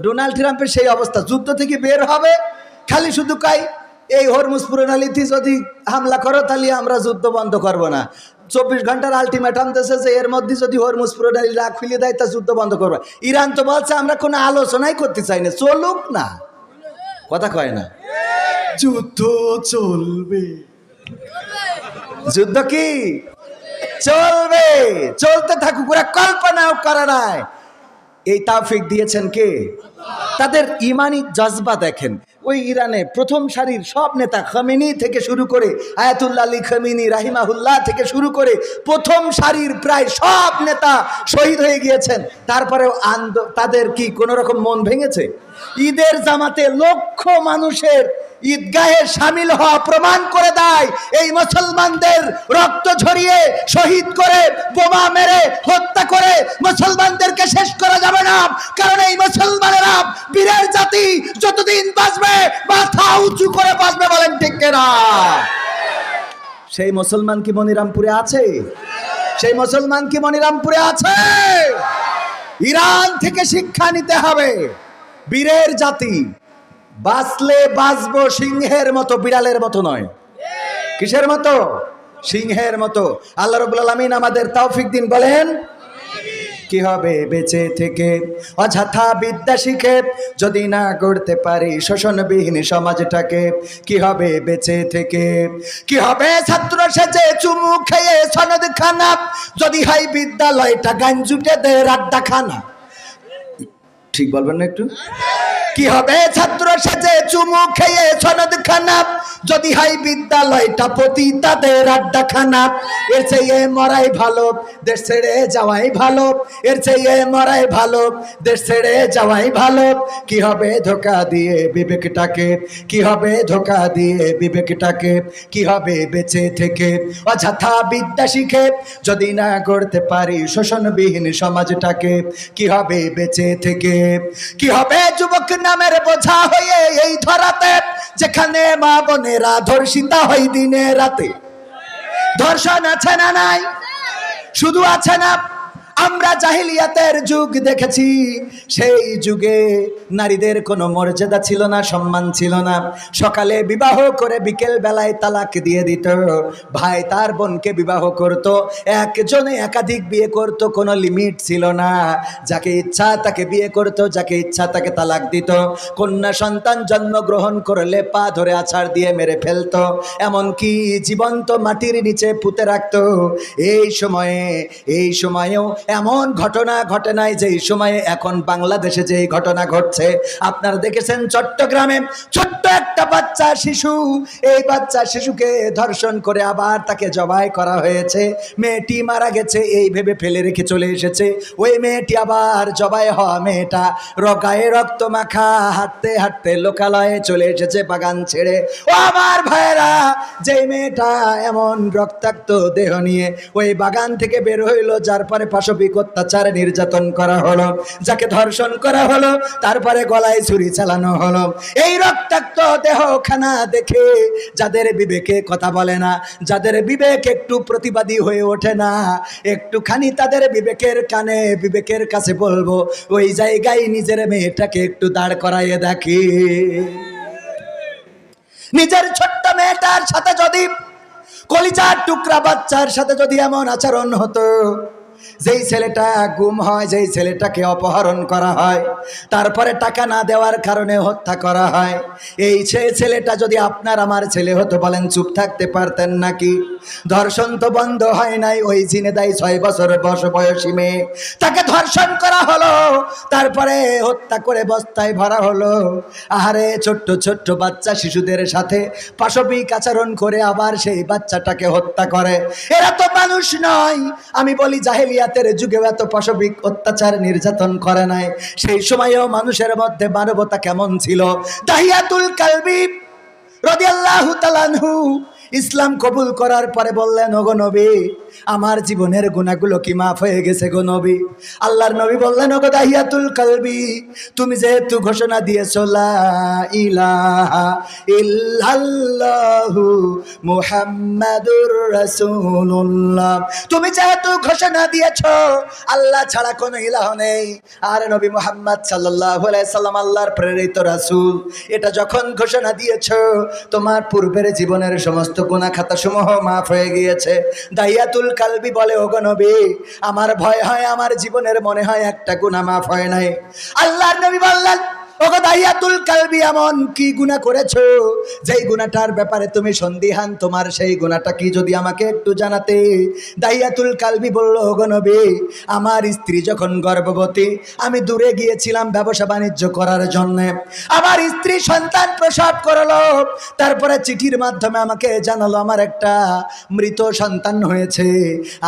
Donald ট্রাম্পের সেই অবস্থা, যুদ্ধ থেকে বের হবে খালি শুধু কাই এই হরমুজ প্রণালীতে যদি হামলা করো তাহলে আমরা যুদ্ধ বন্ধ করব না। 24 ঘন্টার আলটিমেটাম দিয়েছে যে এর মধ্যে যদি হরমুজ প্রণালী না খুলে দেয় তা যুদ্ধ বন্ধ করবে। ইরান তো বলছে আমরা কোনো আলোচনাই করতে চাই না, চলুক না, কথা কয় না, যুদ্ধ চলবে। যুদ্ধ কি চলবে, চলতে থাকুক, ওরা কল্পনাও করে নাই। এই তাওফিক দিয়েছেন কে? তাদের ইমানি জজবা দেখেন। ওই ইরানে প্রথম সারির সব নেতা, খামেনি থেকে শুরু করে আয়াতুল্লাহ আলী খামেনি রাহিমাহুল্লাহ থেকে শুরু করে প্রথম সারির প্রায় সব নেতা শহীদ হয়ে গিয়েছেন। তারপরেও তাদের কি কোনো রকম মন ভেঙেছে? ঈদের জামাতে লক্ষ মানুষের ঈদগাহে শামিল হওয়া প্রমাণ করে দেয় এই মুসলমানদের রক্ত ঝরিয়ে শহীদ করে বোমা মেরে হত্যা করে মুসলমানদেরকে শেষ করা যাবে না। কারণ এই মুসলমানেরা বীরের জাতি, যতদিন বাঁচবে মাথা উঁচু করে বাঁচবে, বলেন ঠিক কিনা? সেই মুসলমান কি মনিরামপুরে আছে? সেই মুসলমান কি মনিরামপুরে আছে? ইরান থেকে শিক্ষা নিতে হবে। বীরের জাতি, বাঁচলে বাঁচবো সিংহের মতো, বিড়ালের মতো নয়। কিসের মতো? সিংহের মতো। আল্লাহ রাব্বুল আলামিন আমাদের তৌফিক দিন। বলেন কি হবে বেঁচে থেকে অযথা বিদ্যা শিখে যদি না গড়তে পারি শোষণবিহীন সমাজটাকে? কি হবে বেঁচে থেকে? কি হবে ছাত্র সেজে চুমু খেয়ে সনদ খানা যদি হয় বিদ্যালয়টা গাঞ্জুটে দে রাড্ডা খানা? ঠিক বলবেন না একটু? কি হবে ছাত্র সেজে চুমু খেয়ে সনদ খানা যদি হয় বিদ্যালয়টা পতিতাদের আড্ডাখানা? এর চেয়ে মরাই ভালো, দেশ ছেড়ে যাওয়াই ভালো। এর চেয়ে মরাই ভালো, দেশ ছেড়ে যাওয়াই ভালো। কি হবে ধোকা দিয়ে বিবেকটাকে? কি হবে ধোকা দিয়ে বিবেকটাকে? কি হবে বেঁচে থেকে অযথা বিদ্যা শিখে যদি না গড়তে পারি শোষণবিহীন সমাজটাকে? কি হবে বেঁচে থেকে? কি হবে যুবক নামের বোঝা হয়ে এই ধরাতে যেখানে মা বোনেরা ধর্ষিতা হয় দিনে রাতে? ধর্ষণ আছে না নাই? শুধু আছে না, আমরা জাহিলিয়াতের যুগ দেখেছি। সেই যুগে নারীদের কোনো মর্যাদা ছিল না, সম্মান ছিল না। সকালে বিবাহ করে বিকেল বেলায় তালাক দিয়ে দিত। ভাই তার বোনকে বিবাহ করত, একজনে একাধিক বিয়ে করত, কোনো লিমিট ছিল না। যাকে ইচ্ছা তাকে বিয়ে করত, যাকে ইচ্ছা তাকে তালাক দিত। কন্যা সন্তান জন্মগ্রহণ করলে পা ধরে আছাড় দিয়ে মেরে ফেলতো, এমনকি জীবন্ত মাটির নিচে পুঁতে রাখত। এই সময়েও এমন ঘটনা ঘটে নাই যেই সময়ে এখন বাংলাদেশে যে ঘটনা ঘটছে। আপনারা দেখেছেন চট্টগ্রামে ছোট্ট একটা বাচ্চা শিশু, এই বাচ্চা শিশুকে ধর্ষণ করে আবার তাকে জবাই করা হয়েছে। মেয়েটি মারা গেছে এই ভেবে ফেলে রেখে চলে এসেছে। ওই মেয়েটি আবার জবাই হওয়া মেয়েটা রগায়ে রক্ত মাখা হাঁটতে হাঁটতে লোকালয়ে চলে এসেছে বাগান ছেড়ে। ও আমার ভাইয়েরা, যে মেয়েটা এমন রক্তাক্ত দেহ নিয়ে ওই বাগান থেকে বের হইলো, যার পরে পাশবিক অত্যাচার নির্যাতন করা হলো, যাকে ধর্ষণ করা হলো, তারপরে গলায় ছুরি চালানো হলো, এই রক্তাক্ত দেহখানা দেখে যাদের বিবেকে কথা বলে না, যাদের বিবেক একটু প্রতিবাদী হয়ে ওঠে না, একটুখানি তাদের বিবেকের কানে, বিবেকের কাছে বলবো, ওই জায়গায় নিজের মেয়েটাকে একটু দাঁড় করাইয়ে দেখি। নিজের ছোট্ট মেয়েটার সাথে যদি, কলিজার টুকরা বাচ্চার সাথে যদি এমন আচরণ হতো, যেই ছেলেটা গুম হয়, যেই ছেলেটাকে অপহরণ করা হয়, তারপরে টাকা না দেওয়ার কারণে হত্যা করা হয়, এই ছেলেটা যদি আপনার আমার ছেলে হতো, বলেন চুপ থাকতে পারতেন নাকি? ধর্ষণ তো বন্ধ হয় নাই। ওই ঝিনেদাই 6 বছর বয়সী মেয়ে, তাকে ধর্ষণ করা হলো, তারপরে হত্যা করে বস্তায় ভরা হলো। আহারে, ছোট্ট ছোট্ট বাচ্চা শিশুদের সাথে পাশবিক আচরণ করে আবার সেই বাচ্চাটাকে হত্যা করে। এরা তো মানুষ নয়। আমি বলি জাহেলিয়াতের যুগে এত পাশবিক অত্যাচার নির্যাতন করে নাই, সেই সময়েও মানুষের মধ্যে মানবতা কেমন ছিল? দাহিয়াতুল কালবি রাদিয়াল্লাহু তাআলা আনহু ইসলাম কবুল করার পরে বললেন, ওগো নবী, আমার জীবনের গুনাহগুলো কি মাফ হয়ে গেছে গো নবী? আল্লাহর নবী বললেন, ওগো দাহিয়াতুল কালবি, তুমি যেহেতু ঘোষণা দিয়েছো লা ইলাহা ইল্লাল্লাহু মুহাম্মাদুর রাসূলুল্লাহ, তুমি যেহেতু ঘোষণা দিয়েছো আল্লাহ ছাড়া কোনো ইলাহ নেই, আর নবী মুহাম্মদ সাল্লাল্লাহু আলাইহি সাল্লাম আল্লাহর প্রেরিত রাসূল, এটা যখন ঘোষণা দিয়েছো, তোমার পূর্বের জীবনের সমস্ত গুনাহ খাতা সমূহ মাফ হয়ে গিয়েছে। দাহিয়াতুল কালবি বলে, ওগো নবী, আমার ভয় হয়, আমার জীবনের মনে হয় একটা গুনাহ মাফ হয় নাই। আল্লাহর নবী বললেন, ওগো দাহিয়াতুল কালবি, এমন কি গুনাহ করেছো যেই গুনাহটার ব্যাপারে তুমি সন্দিহান? তোমার সেই গুনাহটা কি যদি আমাকে একটু জানাতে। দাহিয়াতুল কালবি বলল, ওগো নবী, আমার স্ত্রী যখন গর্ভবতী, আমি দূরে গিয়েছিলাম ব্যবসা বাণিজ্য করার জন্য। আমার স্ত্রী সন্তান প্রসব করলো, তারপরে চিঠির মাধ্যমে আমাকে জানালো আমার একটা মৃত সন্তান হয়েছে।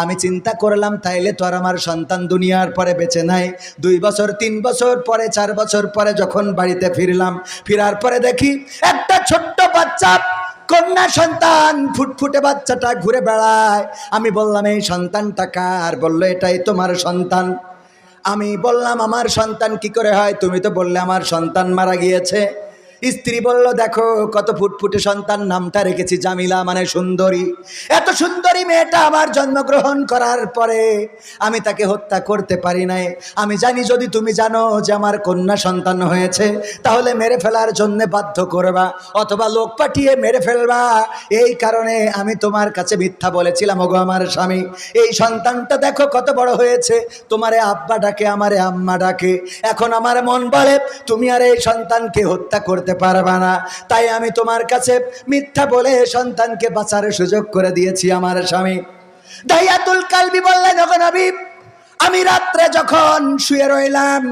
আমি চিন্তা করলাম, তাইলে তো আর আমার সন্তান দুনিয়ার পরে বেঁচে নাই। 2 বছর 3 বছর পরে 4 বছর পরে যখন বাড়িতে ফিরলাম, ফেরার পরে দেখি একটা ছোট্ট বাচ্চা, কন্যা সন্তান, ফুটফুটে বাচ্চাটা ঘুরে বেড়ায়। আমি বললাম, এই সন্তানটা কার? বললো, এটাই তোমার সন্তান। আমি বললাম, আমার সন্তান কি করে হয়? তুমি তো বললে আমার সন্তান মারা গিয়েছে। স্ত্রী বলল, দেখো কত ফুটফুটে সন্তান, নামটা রেখেছি জামিলা, মানে সুন্দরী। এত সুন্দরী মেয়েটা আমার জন্মগ্রহণ করার পরে আমি তাকে হত্যা করতে পারি নাই। আমি জানি যদি তুমি জানো যে আমার কন্যা সন্তান হয়েছে, তাহলে মেরে ফেলার জন্য বাধ্য করবা, অথবা লোক পাঠিয়ে মেরে ফেলবা। এই কারণে আমি তোমার কাছে মিথ্যা বলেছিলাম। ওগো আমার স্বামী, এই সন্তানটা দেখো কত বড় হয়েছে, তোমারে আব্বা ডাকে, আমারে আম্মা ডাকে। এখন আমার মন বলে তুমি আর এই সন্তানকে হত্যা করতে পারবা না, তাই আমি তোমার কাছে মিথ্যা বলে সন্তানকে বাঁচার সুযোগ করে দিয়েছি আমার স্বামী। দাহিয়াতুল কালবি বললেন, ওগো নবী, আমি রাত্রে যখন শুয়ে রইলাম,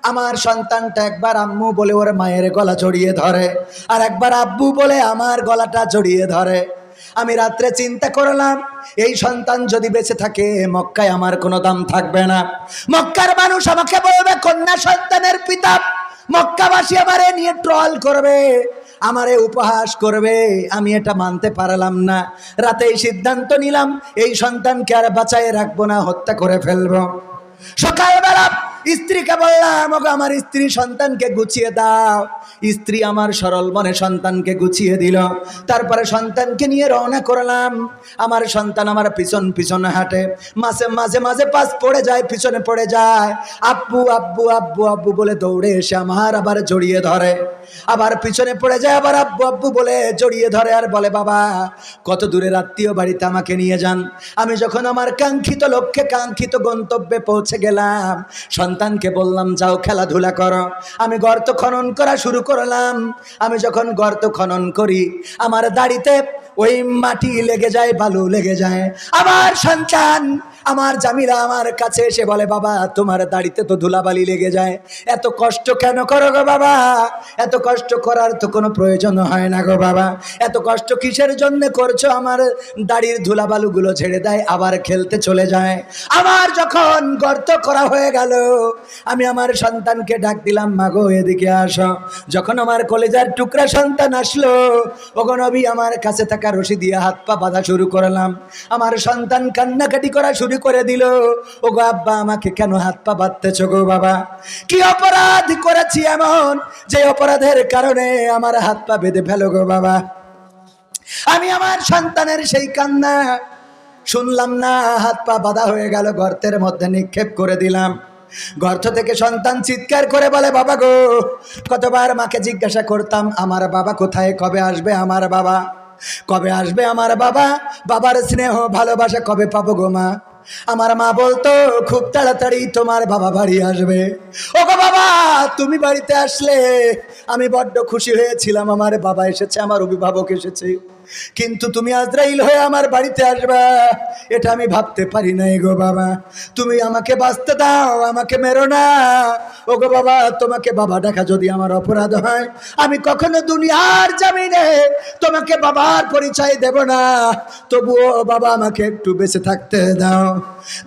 আমার সন্তানটা একবার আম্মু বলে ওর মায়ের গলা জড়িয়ে ধরে, আর একবার আব্বু বলে আমার গলাটা জড়িয়ে ধরে। আমি রাত্রে চিন্তা করলাম, এই সন্তান যদি বেঁচে থাকে, মক্কায় আমার কোনো দাম থাকবে না। মক্কার মানুষ আমাকে বলবে কন্যা সন্তানের পিতা। মক্কাবাসী আমারে নিয়ে ট্রল করবে, আমারে উপহাস করবে। আমি এটা মানতে পারলাম না। রাতেই সিদ্ধান্ত নিলাম, এই সন্তানকে আর বাঁচায় রাখবো না, হত্যা করে ফেলবো। সকালবেলা স্ত্রীকে বললাম, ওগো আমার স্ত্রী, সন্তানকে গুছিয়ে দাও। স্ত্রী আমার সরল মনে সন্তানকে গুছিয়ে দিল। তারপরে সন্তানকে নিয়ে রওনা করলাম। আমার সন্তান আমার পিছন পিছন হাঁটে, মাঝে মাঝে মাঝে পাশ পড়ে যায়, পিছনে পড়ে যায়। আব্বু আব্বু আব্বু আব্বু বলে দৌড়ে এসে আমার আবার জড়িয়ে ধরে, আবার পিছনে পড়ে যায়, আবার আব্বু আব্বু বলে জড়িয়ে ধরে, আর বলে, বাবা কত দূরের আত্মীয় বাড়িতে আমাকে নিয়ে যান। আমি যখন আমার কাঙ্ক্ষিত লক্ষ্যে, কাঙ্ক্ষিত গন্তব্যে পৌঁছে গেলাম, সন্তানকে বললাম, যাও খেলাধুলা করো। আমি গর্ত খনন করা শুরু করলাম। আমি যখন গর্ত খনন করি, আমার দাড়িতে ওই মাটি লেগে যায়, বালু লেগে যায়। আমার সন্তান, আমার জামিলা আমার কাছে এসে বলে, বাবা তোমার দাড়িতে তো ধুলাবালি লেগে যায়, এত কষ্ট কেন করো গো বাবা? এত কষ্ট করার তো কোনো প্রয়োজন হয় না গো বাবা, এত কষ্ট কিসের জন্য করছো? আমার দাড়ির ধুলাবালুগুলো ছেড়ে দেয়, আবার খেলতে চলে যায়। আমার যখন গর্ত করা হয়ে গেল, আমি আমার সন্তানকে ডাক দিলাম, মাগো এদিকে আসো। যখন আমার কলেজার টুকরা সন্তান আসলো, ওগো নবী, আমার কাছে থাকা রশি দিয়ে হাত পা বাঁধা শুরু করলাম। আমার সন্তান কান্নাকাটি করা শুরু করে দিল, ওগো আব্বা, আমাকে কেন হাত পা বাঁধতেছো গো বাবা? কি অপরাধ করেছি এমন যে অপরাধের কারণে আমার হাত পা বেঁধে ফেলো গো বাবা? আমি আমার সন্তানের সেই কান্না শুনলাম না, হাত পা বাঁধা হয়ে গেল, গর্তের মধ্যে নিক্ষেপ করে দিলাম। গর্ত থেকে সন্তান চিৎকার করে বলে, বাবা গো। কতবার মাকে জিজ্ঞাসা করতাম, আমার বাবা কোথায়, কবে আসবে আমার বাবা, কবে আসবে আমার বাবা, বাবার স্নেহ ভালোবাসা কবে পাবো গো মা? আমার মা বলতো, খুব তাড়াতাড়ি তোমার বাবা বাড়ি আসবে। ও গো বাবা, তুমি বাড়িতে আসলে আমি বড্ড খুশি হয়েছিলাম, আমার বাবা এসেছে, আমার অভিভাবক এসেছে। কিন্তু তুমি আজরাইল হয়ে আমার বাড়িতে আসবা, এটা আমি ভাবতে পারি নাই গো বাবা। তুমি আমাকে বাঁচতে দাও, আমাকে মেরো না। ও গো বাবা, তোমাকে বাবা ডাকা যদি আমার অপরাধ হয়, আমি কখনো দুনিয়ার জামিনে তোমাকে বাবার পরিচয় দেব না। তবুও বাবা, আমাকে একটু বেঁচে থাকতে দাও।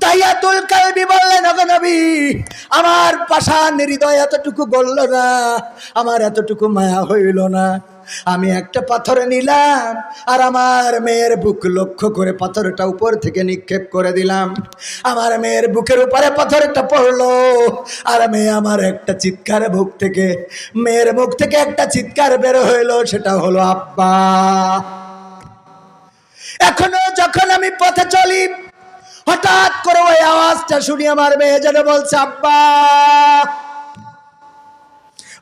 দাহিয়াতুল কালবি বললেন, ওগো নবী, আমার পাষাণ হৃদয় এতটুকু গলল না, আমার এতটুকু মায়া হইল না। আমি একটা পাথর নিলাম আর আমার মেয়ের বুক লক্ষ্য করে পাথরটা উপর থেকে নিক্ষেপ করে দিলাম। আমার মেয়ের বুকের উপরে পাথরটা পড়লো আর মেয়ে আমার একটা চিৎকার মেয়ের মুখ থেকে একটা চিৎকার বের হইলো, সেটা হলো আব্বা। এখনো যখন আমি পথে চলি, হঠাৎ করে ওই আওয়াজটা শুনি আমার মেয়ে যেন বলছে আব্বা।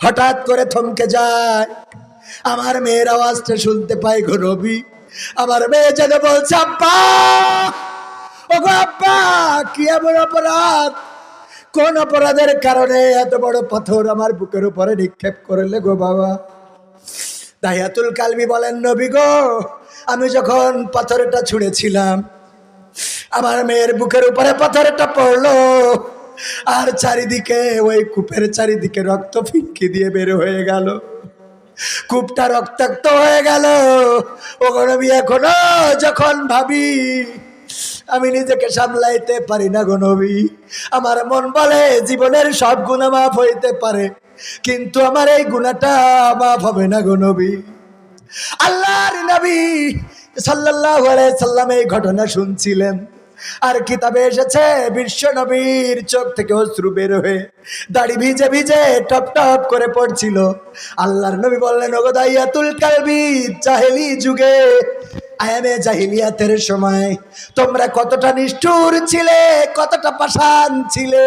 হঠাৎ করে থমকে যায়, আমার মেয়ের আওয়াজটা শুনতে পাই গো নবী। আমার মেয়ে যেন বলছে আব্বা, ওগো আব্বা, কি এমন অপরাধ, কোন অপরাধের কারণে এত বড় পাথর আমার বুকের উপরে নিক্ষেপ করলে গো বাবা? দাহিয়াতুল কালবি বলেন, নবী গো, আমি যখন পাথরটা ছুঁড়েছিলাম, আমার মেয়ের বুকের উপরে পাথরটা পড়লো আর চারিদিকে ওই কূপের চারিদিকে রক্ত ফিনকি দিয়ে বের হয়ে গেল, কূপটা রক্তাক্ত হয়ে গেল। ওগো নবী, এখনো যখন ভাবি আমি নিজেকে সামলাইতে পারি না গো নবী। আমার মন বলে জীবনের সব গুনাহ মাফ হইতে পারে, কিন্তু আমার এই গুনাহটা মাফ হবে না গো নবী। আল্লাহর নবী সাল্লাল্লাহু আলাইহি সাল্লাম এই ঘটনা শুনছিলেন, আর কিতাবে এসেছে বিশ্ব নবীর চোখ থেকে অশ্রু বের হয়ে দাড়ি ভিজে ভিজে টপ টপ করে পড়ছিল। আল্লাহর নবী বললেন, ওগো দাহিয়াতুল কালবি, জাহেলি যুগে, আয়ামে জাহিলিয়াতের সময় তোমরা কতটা নিষ্ঠুর ছিলে, কতটা পাষাণ ছিলে,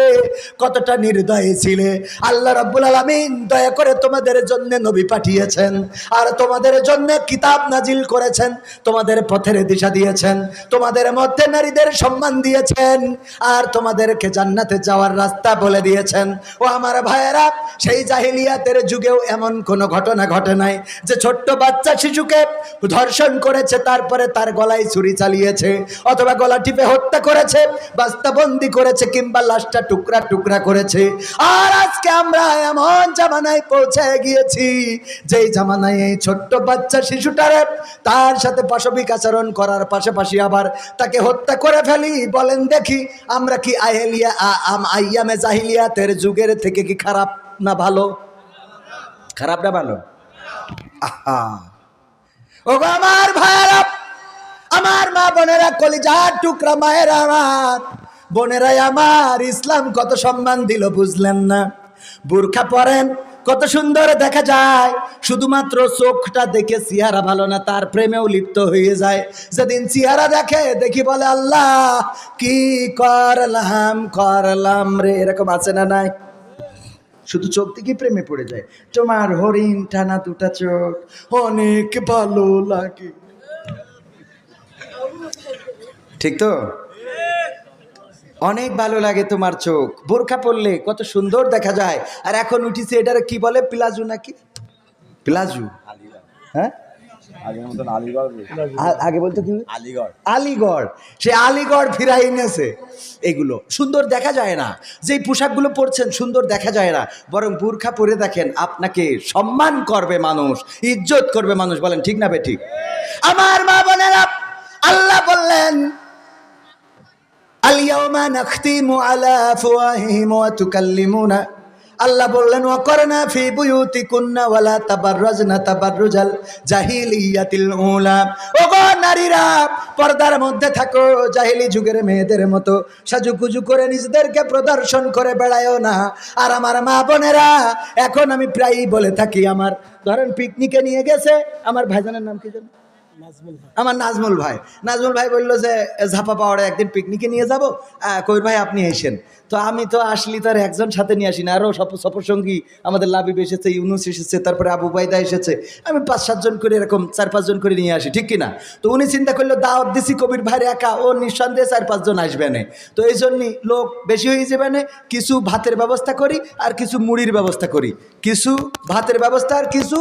কতটা নির্দয় ছিলে। আল্লাহ রাব্বুল আলামিন দয়া করে তোমাদের জন্য নবী পাঠিয়েছেন আর তোমাদের জন্য কিতাব নাজিল করেছেন, তোমাদের পথের দিশা দিয়েছেন, তোমাদের মধ্যে নারীদের সম্মান দিয়েছেন আর তোমাদেরকে জান্নাতে যাওয়ার রাস্তা বলে দিয়েছেন। ও আমার ভাইয়েরা, সেই জাহিলিয়াতের যুগেও এমন কোনো ঘটনা ঘটে নাই যে ছোট্ট বাচ্চা শিশুকে ধর্ষণ করেছে, তারপরে তার গলায় ছুরি চালিয়েছে, অথবা গলা টিপে হত্যা করেছে, বাস্তাবন্দি করেছে, কিংবা লাশটা টুকরা টুকরা করেছে। আর আজকে আমরা এমন জামানায় পৌঁছে গিয়েছি যেই জামানায় এই ছোট্ট বাচ্চা শিশুটারে তার সাথে পাশবিক আচরণ করার পাশাপাশি আবার তাকে হত্যা করে ফেলি। বলেন দেখি, আমরা কি আইয়ামে জাহিলিয়াতের যুগের থেকে কি খারাপ না ভালো? খারাপ না ভালো? আহা, ওগো আমার ভাইরা, আমার মা বোনেরা, কলিজার টুকরা মায়েরা, আমার বোনেরাই আমার, ইসলাম কত সম্মান দিল বুঝলেন না? বুরখা পরেন, কত সুন্দর দেখা যায়, শুধুমাত্র চোখটা দেখে চেহারা ভালো না, তার প্রেমেও লিপ্ত হয়ে যায়। যেদিন চেহারা দেখে দেখি বলে আল্লাহ কি করলাম রে, এরকম আছে না নাই? শুধু চোখ থেকে প্রেমে পড়ে যায়। তোমার হরিণ টানা দুটা চোখ অনেক ভালো লাগে, ঠিক তো? অনেক ভালো লাগে তোমার চোখ, বোরখা পরলে কত সুন্দর দেখা যায়। আর এখন উঠিছে এটার কি বলে, প্লাজু নাকি প্লাজু? হ্যাঁ, আগে বলতো কি আলিগড়। সে আলিগড় ফিরাই এনেছে। এগুলো সুন্দর দেখা যায় না, যেই পোশাকগুলো পরছেন সুন্দর দেখা যায় না, বরং বুরখা পরে দেখেন, আপনাকে সম্মান করবে মানুষ, ইজ্জত করবে মানুষ। বলেন ঠিক না বেঠিক? আমার মা বোনেরা, আল্লাহ বললেন আল-ইয়াওমা নাখতিমু আলা আফওয়াহিহিম ওয়া তুকাল্লিমুনা, আল্লাহ বললেন ওয়াকরনা ফি বুয়ুতিকুন্না ওয়ালা তাবাররাজনা তাবাররুজাল জাহিলিয়াতিল উলা। ওগো নারীরা, পর্দার মধ্যে থাকো, জাহিলি যুগের মেয়েদের মতো সাজুগুজু করে নিজেদেরকে প্রদর্শন করে বেড়ায়ও না। আর আমার মা বোনেরা, এখন আমি প্রায়ই বলে থাকি, আমার ধরেন পিকনিকে নিয়ে গেছে, আমার ভাইজানের নাম কি জানেন? আমার নাজমুল ভাই বললো যে ঝাপা পাওয়ারে একদিন পিকনিকে নিয়ে যাব, কই ভাই আপনি এসেন। তো আমি তো আসলি তার একজন সাথে নিয়ে আসি না, আরও সফরসঙ্গী আমাদের লাবিব এসেছে, ইউনুস এসেছে, তারপরে আবু বাইদা এসেছে, আমি 5-7 জন করে এরকম 4-5 জন করে নিয়ে আসি, ঠিক কিনা? তো উনি চিন্তা করলো দাওয়াত দিছি কবির ভাইয়ের একা, ও নিঃসন্দেহে 4-5 জন আসবে না, তো এই জন্যই লোক বেশি হয়ে যাবে না, কিছু ভাতের ব্যবস্থা করি আর কিছু মুড়ির ব্যবস্থা করি, কিছু ভাতের ব্যবস্থা আর কিছু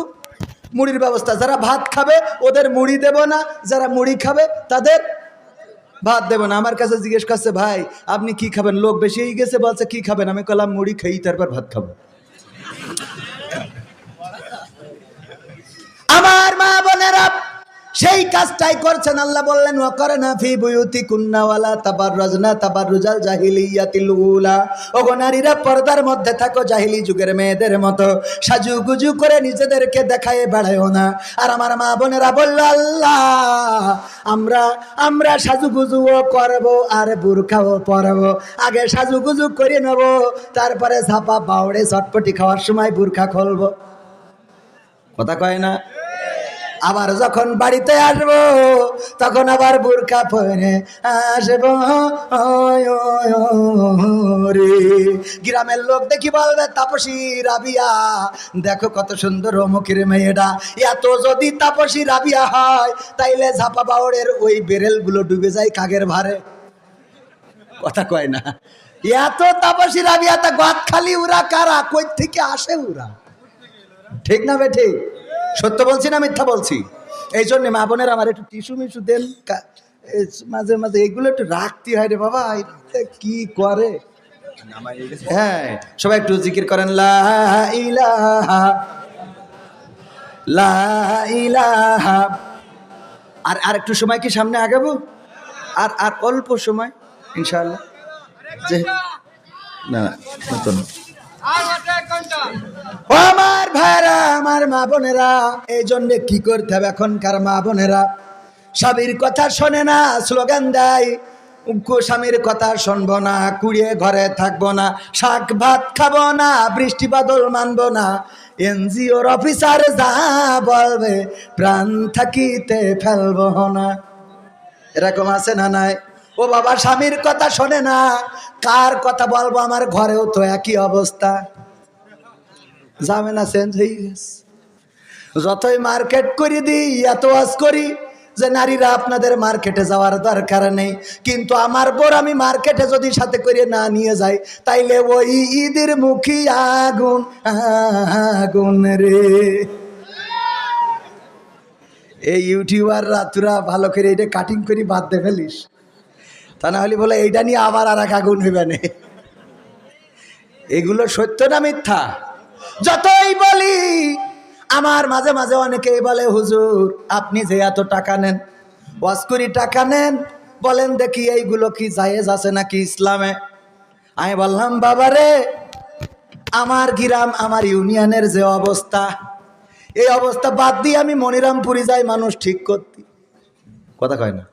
মুড়ির ব্যবস্থা। যারা ভাত খাবে ওদের মুড়ি দেব না, যারা মুড়ি খাবে তাদের ভাত দেব না। আমার কাছে জিজ্ঞেস করছে, ভাই আপনি কি খাবেন? লোক বেশি হয়ে গেছে, বলছে কি খাবেন? আমি বললাম মুড়ি খাই, তারপর ভাত খাবো। আমার মা বোনেরা, সেই কাজটাই করছেন। আল্লাহ বললেন ওয়াকারনা ফি বুয়ুতিকুন্না ওয়ালা তাবাররাজনা তাবাররুজাল জাহিলিয়াতিল উলা। ওগো নারীরা পর্দার মধ্যে থাকো, জাহিলি যুগের মেয়েদের মতো সাজুগুজু করে নিজেদেরকে দেখায় বেড়ায়ও না। আর আমার মা বোনেরা বলল আল্লাহ আমরা সাজুগুজুও করব আর বুরখাও পরব। আগে সাজুগুজু করে নেব, তারপরে ঝাপা বাউড়ে চটপটি খাওয়ার সময় বুরখা খুলবো। কথা কয় না? আবার যখন বাড়িতে আসবো তখন আবার বুরকা পরে আসবো রে। গ্রামের লোক দেখি বলবে তাপসী রাবিয়া, দেখো কত সুন্দর অমুকের মেয়েটা। এত যদি তাপসী রাবিয়া হয় তাইলে ঝাপা বাউড়ের ওই বেরেলগুলো ডুবে যায় কাগের ভারে। কথা কয় না? এত তাপসী রাবিয়া, তা গদ খালি উরা কারা, কই থেকে আসে উরা? ঠিক না বে ঠিক? সত্য বলছি না মিথ্যা বলছি? এই জন্য মা বোনের আমার একটু টিস্যু মিশু দেন মাঝে মাঝে, এগুলো একটু রাখতে হয় রে বাবা। কি করে? হ্যাঁ, সবাই একটু জিকির করেন লা ইলাহা লা ইলাহা। আর একটু সময় কি সামনে আগাবো? আর অল্প সময় ইনশাআল্লাহ। যে না নতুন আমার ভাইরা, আমার মা বোনেরা, এই জন্য কি করতে হবে? এখনকার মা বোনেরা স্বামীর কথা শোনে না, স্লোগান দেয় স্বামীর কথা শুনবো না, কুড়িয়ে ঘরে থাকবো না, শাক ভাত খাবো না, বৃষ্টি বাদল মানবো না, এনজিওর অফিসার যা বলবে প্রাণ থাকিতে ফেলবো না। এরকম আছে না নাই? ও বাবা, স্বামীর কথা শোনে না, কার কথা বলবো? আমার ঘরেও তো একই অবস্থা। জামেলা চেঞ্জ হয়ে গেছে। যতই মার্কেট করে দিই, এত ওয়াজ করি যে নারীরা আপনাদের মার্কেটে যাওয়ার দরকার নেই, কিন্তু আমার বোর আমি মার্কেটে যদি সাথে করে না নিয়ে যাই তাইলে ওই ঈদের মুখী আগুন আগুন রে। এই ইউটিউবাররা তোরা ভালো করে এটা কাটিং করে বাদ দে ফেলিস, তা না হলে বলে এইটা নিয়ে আবার আর এক আগুন হইবে না। এগুলো সত্য না মিথ্যা? যতই বলি, আমার মাঝে মাঝে অনেকেই বলে হুজুর আপনি যে এত টাকা নেন, ওয়াজ করি টাকা নেন, বলেন দেখি এইগুলো কি জায়েজ আছে নাকি ইসলামে? আমি বললাম বাবারে, আমার গ্রাম আমার ইউনিয়নের যে অবস্থা, এই অবস্থা বাদ দিয়ে আমি মনিরামপুরি যাই মানুষ ঠিক করতে। কথা কয় না?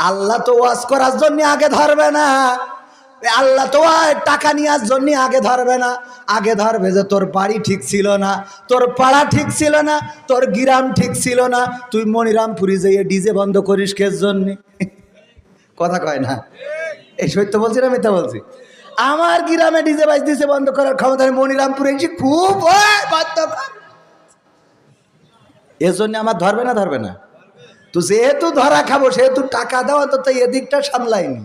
আল্লাহ তো ওয়াজ করার জন্য আগে ধরবে না, আল্লাহ তো টাকা নেওয়ার জন্য আগে ধরবে না। আগে ধরবে যে তোর বাড়ি ঠিক ছিল না, তোর পাড়া ঠিক ছিল না, তোর গ্রাম ঠিক ছিল না, তুই মনিরামপুরি যেয়ে ডিজে বন্ধ করিস কে জন্য? কথা কয় না? এই সত্য বলছি না মিথ্যা বলছি? আমার গ্রামে ডিজে বাজ দিছে বন্ধ করার ক্ষমতা মনিরামপুরে এসে খুব বন্ধ কর। এর জন্য আমার ধরবে না? ধরবে না তো। যেহেতু ধরা খাবো সেহেতু টাকা দেওয়া তো এদিকটা সামলাইনি,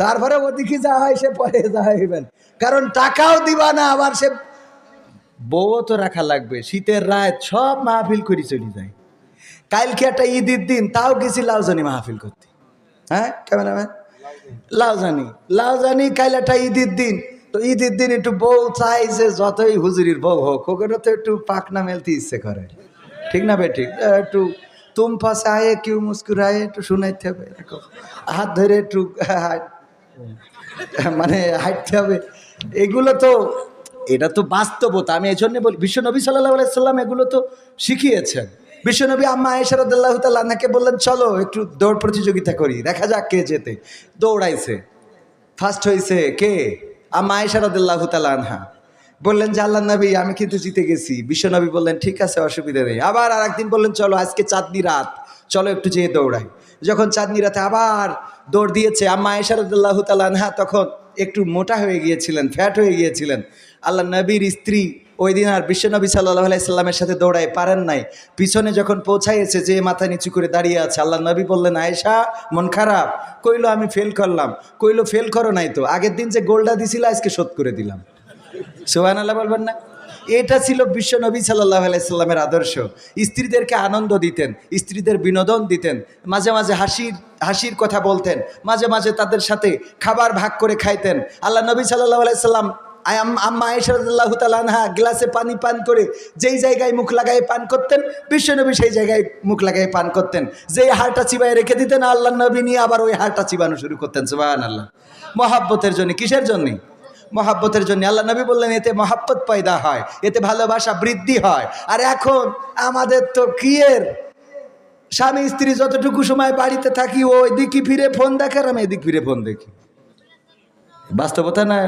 তারপরে ওদিকে যা হয় সে পরে যা হইবেন, কারণ টাকাও দিবা না, আবার সে বউ তো রাখা লাগবে। শীতের রাত সব মাহফিল করে চলে যায়। কালকে একটা ঈদের দিন তাও গেছি লাউজানি মাহফিল করতে। হ্যাঁ ক্যামেরাম্যান, লাউজানি কাল একটা ঈদের দিন, তো ঈদের দিন একটু বউ চাই যে যতই হুজুরির বউ হোক, ওগুলো তো একটু পাকনা মেলতে ইচ্ছে করে। ঠিক না বে ঠিক? একটু তুম পাশে আয়ে কেউ মুস্কুরায়ে একটু শুনাইতে হবে, এরকম হাত ধরে একটু মানে হাঁটতে হবে। এগুলো তো, এটা তো বাস্তবতা। আমি এই জন্য বলি, বিশ্বনবী সাল্লাল্লাহু আলাইহি সাল্লাম এগুলো তো শিখিয়েছেন। বিশ্বনবী আম্মা আয়েশা রাদিয়াল্লাহু তাআলা আনহাকে বললেন চলো একটু দৌড় প্রতিযোগিতা করি, দেখা যাক কে জেতে। দৌড়াইছে, ফার্স্ট হয়েছে কে? আম্মা আয়েশা রাদিয়াল্লাহু তাআলা আনহা। বললেন যে আল্লাহর নবী আমি কিন্তু জিতে গেছি। বিশ্বনবী বললেন ঠিক আছে, অসুবিধা নেই। আবার আরেকদিন বললেন চলো আজকে চাঁদনি রাত, চলো একটু যেয়ে দৌড়াই। যখন চাঁদনি রাতে আবার দৌড় দিয়েছে, আম্মা আয়েশা রাদিয়াল্লাহু তাআলা আনহা তখন একটু মোটা হয়ে গিয়েছিলেন, ফ্যাট হয়ে গিয়েছিলেন। আল্লাহ নবীর স্ত্রী ওই দিন আর বিশ্বনবী সাল্লাল্লাহু আলাইহি সাল্লামের সাথে দৌড়ায় পারেন নাই। পিছনে যখন পৌঁছাইছে, যে মাথা নিচু করে দাঁড়িয়ে আছে, আল্লাহ নবী বললেন আয়েশা মন খারাপ? কইলো আমি ফেল করলাম। কইলো ফেল করো নাই তো, আগের দিন যে গোলটা দিছিল আজকে শোধ করে দিলাম। সুবহানাল্লাহ বলবেন না? এটা ছিল বিশ্বনবী সাল্লাল্লাহু আলাইহি সাল্লামের আদর্শ। স্ত্রীদেরকে আনন্দ দিতেন, স্ত্রীদের বিনোদন দিতেন, মাঝে মাঝে হাসির কথা বলতেন, মাঝে মাঝে তাদের সাথে খাবার ভাগ করে খাইতেন। আল্লাহ নবী সাল্লাল্লাহু আলাইহি সাল্লাম আম্মা আয়েশা রাদিয়াল্লাহু তাআলা আনহা গ্লাসে পানি পান করে যেই জায়গায় মুখ লাগায় পান করতেন, বিশ্বনবী সেই জায়গায় মুখ লাগায় পান করতেন। যেই হাড়টা চিবায় রেখে দিতেন, আল্লাহর নবী নিয়ে আবার ওই হাড়টা চিবানো শুরু করতেন। সুবহানাল্লাহ। মহাব্বতের জন্য। কিসের জন্য? মহাব্বতের জন্য। আল্লাহ নবী বললেন এতে মহাব্বত পয়দা হয়, এতে ভালোবাসা বৃদ্ধি হয়। আর এখন আমাদের তো কিয়ের স্বামী স্ত্রী যতটুকু সময় বাড়িতে থাকি ওই দিকে ফিরে ফোন দেখে, আর আমি এদিক ফিরে ফোন দেখি। বাস্তবতা না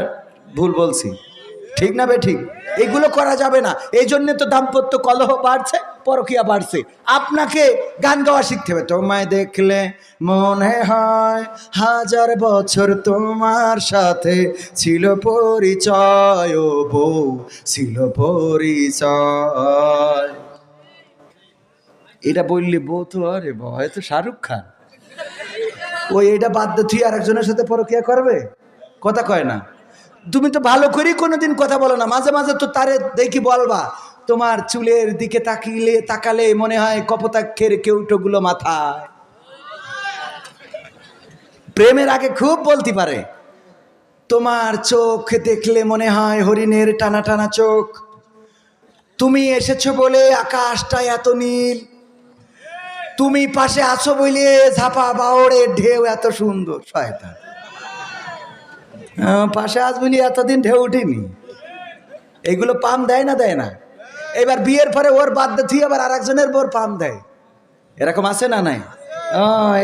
ভুল বলছি? ঠিক না বে ঠিক? এগুলো করা যাবে না। এই জন্য তো দাম্পত্য কলহ বাড়ছে, পরকীয়া বাড়ছে। আপনাকে গান গাওয়া শিখতে হবে। তোমায় দেখলে মনে হয় হাজার বছর তোমার সাথে ছিল পরিচয়, ও বউ ছিল পরিচয়। এটা বললি বউ তো আরে ভয় তো শাহরুখ খান। ওই এটা বাদ দিয়ে আরেকজনের সাথে পরকীয়া করবে? কথা কয় না। তুমি তো ভালো করেই কোনোদিন কথা বলো না, মাঝে মাঝে তো তারে দেখি বলবা তোমার চুলের দিকে তাকালে মনে হয় কপোতাক্ষের কেউটোগুলো মাথায়। প্রেমের আগে খুব বলতে পারে, তোমার চোখ দেখলে মনে হয় হরিণের টানা টানা চোখ, তুমি এসেছো বলে আকাশটা এত নীল, তুমি পাশে আছো বলে ঝাপা বাওড়ের ঢেউ এত সুন্দর। শয়তান পাশে আসবনি এতদিন ঢেউ উঠিনি। এগুলো পাম দেয় না? দেয় না। এবার বিয়ের পরে ওর বাদ দিয়ে আবার আর একজনের বোর পাম দেয়। এরকম আছে না? নাই?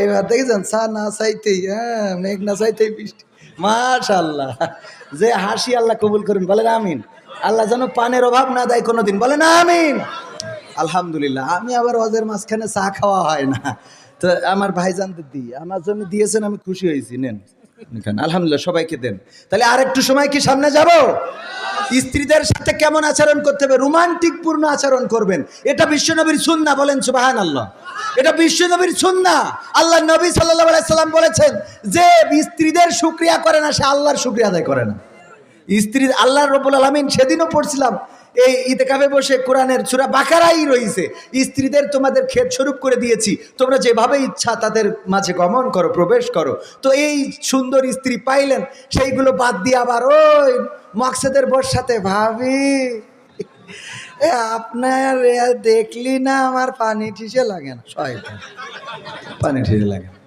এবার দেখেছেন চা না চাইতেই মেঘ না চাইতেই বৃষ্টি। মাশাআল্লাহ, যে হাসি আল্লাহ কবুল করুন, বলেন আমিন। আল্লাহ যেন পানের অভাব না দেয় কোনোদিন, বলেন আমিন। আলহামদুলিল্লাহ। আমি আবার ওদের মাঝখানে চা খাওয়া হয় না, তো আমার ভাইজানদের দিই, আমার জন্য দিয়েছেন, আমি খুশি হয়েছি। নেন আলহামদুলিল্লাহ, সবাইকে দেন। তাহলে আর একটু সময় কি সামনে যাব? স্ত্রীদের সাথে কেমন আচরণ করতে হবে? রোমান্টিক পূর্ণ আচরণ করবেন। এটা বিশ্বনবীর সুন্নাহ, বলেন সুবহানাল্লাহ। এটা বিশ্বনবীর সুন্নাহ। আল্লাহ নবী সাল্লাল্লাহু আলাইহি সাল্লাম বলেছেন যে স্ত্রীদের শুকরিয়া করে না, সে আল্লাহর শুকরিয়া আদায় করে না। স্ত্রী আল্লাহ রাব্বুল আলামিন, সেদিনও পড়ছিলাম এই ইতিকাফে বসে, কোরআনের সূরা বাকারাই রয়েছে, স্ত্রীদের তোমাদের খেত স্বরূপ করে দিয়েছি, তোমরা যেভাবে ইচ্ছা তাদের মাঝে গমন করো, প্রবেশ করো। তো এই সুন্দর স্ত্রী পাইলেন, সেইগুলো বাদ দিয়ে আবার ওই মকসেদের বোর সাথে, ভাবি আপনার দেখলি না আমার পানি ঠিসে লাগে না, শয়তান পানি ঠিসে লাগে না।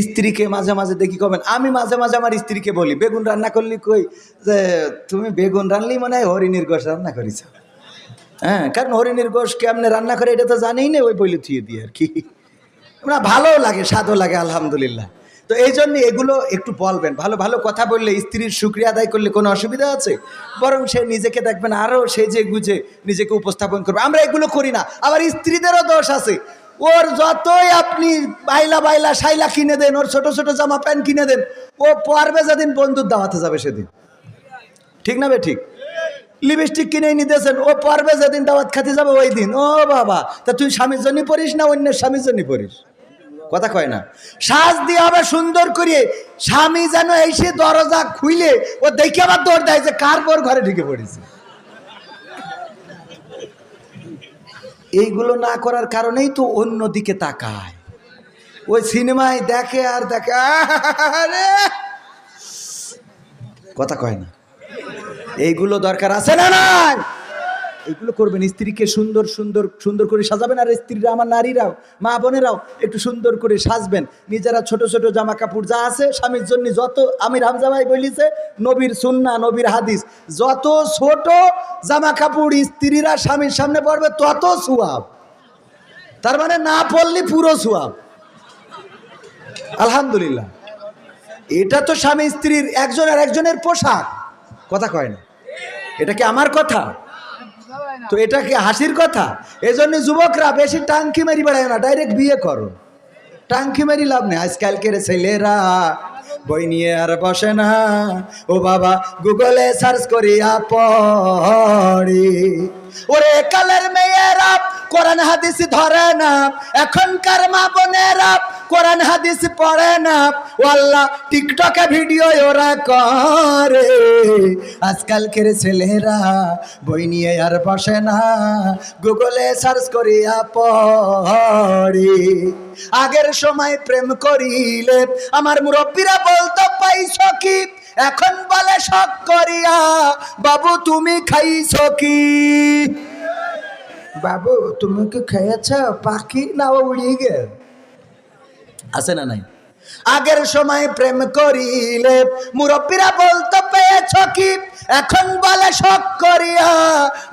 স্ত্রীকে মাঝে মাঝে দেখি কবেন, আমি মাঝে মাঝে আমার স্ত্রীকে বলি বেগুন রান্না করলি কই, যে তুমি বেগুন রানলেই মনে হয় হরিণীর গোশ রান্না করিস। হ্যাঁ, কারণ হরিণীর গোশ কেমনে রান্না করে এটা তো জানেই না, ওই বইলে থুয়ে দিয়ে আর কি। ভালো লাগে, স্বাদও লাগে, আলহামদুলিল্লাহ। তো এই জন্য এগুলো একটু বলবেন। ভালো ভালো কথা বললে, স্ত্রীর শুকরিয়া আদায় করলে কোনো অসুবিধা আছে? বরং সে নিজেকে দেখবেন আরও সেজে গুজে নিজেকে উপস্থাপন করবে। আমরা এগুলো করি না। আবার স্ত্রীদেরও দোষ আছে। ওর যতই আপনি বাইলা বাইলা শাইলা কিনে দেন, ওর ছোট ছোট জামা প্যান্ট কিনে দেন, ও পরবে যেদিন বন্ধুর দাওয়াতে যাবে সেদিন। ঠিক না বে ঠিক? লিপস্টিক কিনে নিতেছেন, ও পরবে যেদিন দাওয়াত খাতে যাবে ওই দিন। ও বাবা, তা তুই স্বামীর জন্য পড়িস না অন্যের স্বামীর জন্য পড়িস? কথা কয় না। সাজ দিয়ে হবে সুন্দর করে, স্বামী যেন এসে দরজা খুইলে ও দেখে আবার দৌড় দেয় যে কার পর ঘরে ঢুকে পড়েছে। এইগুলো না করার কারণেই তো অন্যদিকে তাকায়। ওই সিনেমায় দেখে আর দেখে, আরে কথা কয় না। এইগুলো দরকার আছে না? নাই? এগুলো করবেন। স্ত্রীকে সুন্দর সুন্দর সুন্দর করে সাজাবেন। আর স্ত্রীরা, আমার নারীরাও, মা বোনেরাও একটু সুন্দর করে সাজবেন। নিজেরা ছোট ছোট জামা কাপড় যা আছে স্বামীর জন্য, যত আমির হামজা ভাই বলিছে নবীর সুন্নাহ, নবীর হাদিস, যত ছোট জামা কাপড় স্ত্রীরা স্বামীর সামনে পড়বে তত সুয়াব। তার মানে না পড়লে পুরো সুয়াব। আলহামদুলিল্লাহ। এটা তো স্বামী স্ত্রীর একজন আর একজনের পোশাক। কথা কয় না? এটা কি আমার কথা? তো এটা কি হাসির কথা? এজন্য যুবকরা বেশি টাঙ্কি মারি বেড়ায় না, ডাইরেক্ট বিয়ে করো। টাঙ্কি মারি লাভ নেই। আজকালকের ছেলেরা বই নিয়ে আর বসে না, ও বাবা গুগলে সার্চ করিয়া পড়ে। ওরে কালের মেয়েরা কোরআন হাদিস ধরে না, এখনকার মা বোনেরা কোরআন হাদিস পড়ে না, ও আল্লাহ টিকটকে ভিডিও ওরা করে। আজকালকের ছেলেরা বই নিয়ে আর বসে না, গুগলে সার্চ করিয়া পড়ে। আগের সময় প্রেম করিলে আমার মুরব্বীরা বলতো পাইছো কি, এখন বলে শখ করিয়া, বাবু তুমি খাইছো কি? বাবু তুমি কি খেয়েছ? পাখি না উড়িয়ে গে? আছে না নাই? আগের সময় প্রেম করিলে মুরব্বীরা বলতো পেয়েছ কি, এখন বলে শখ করিয়া,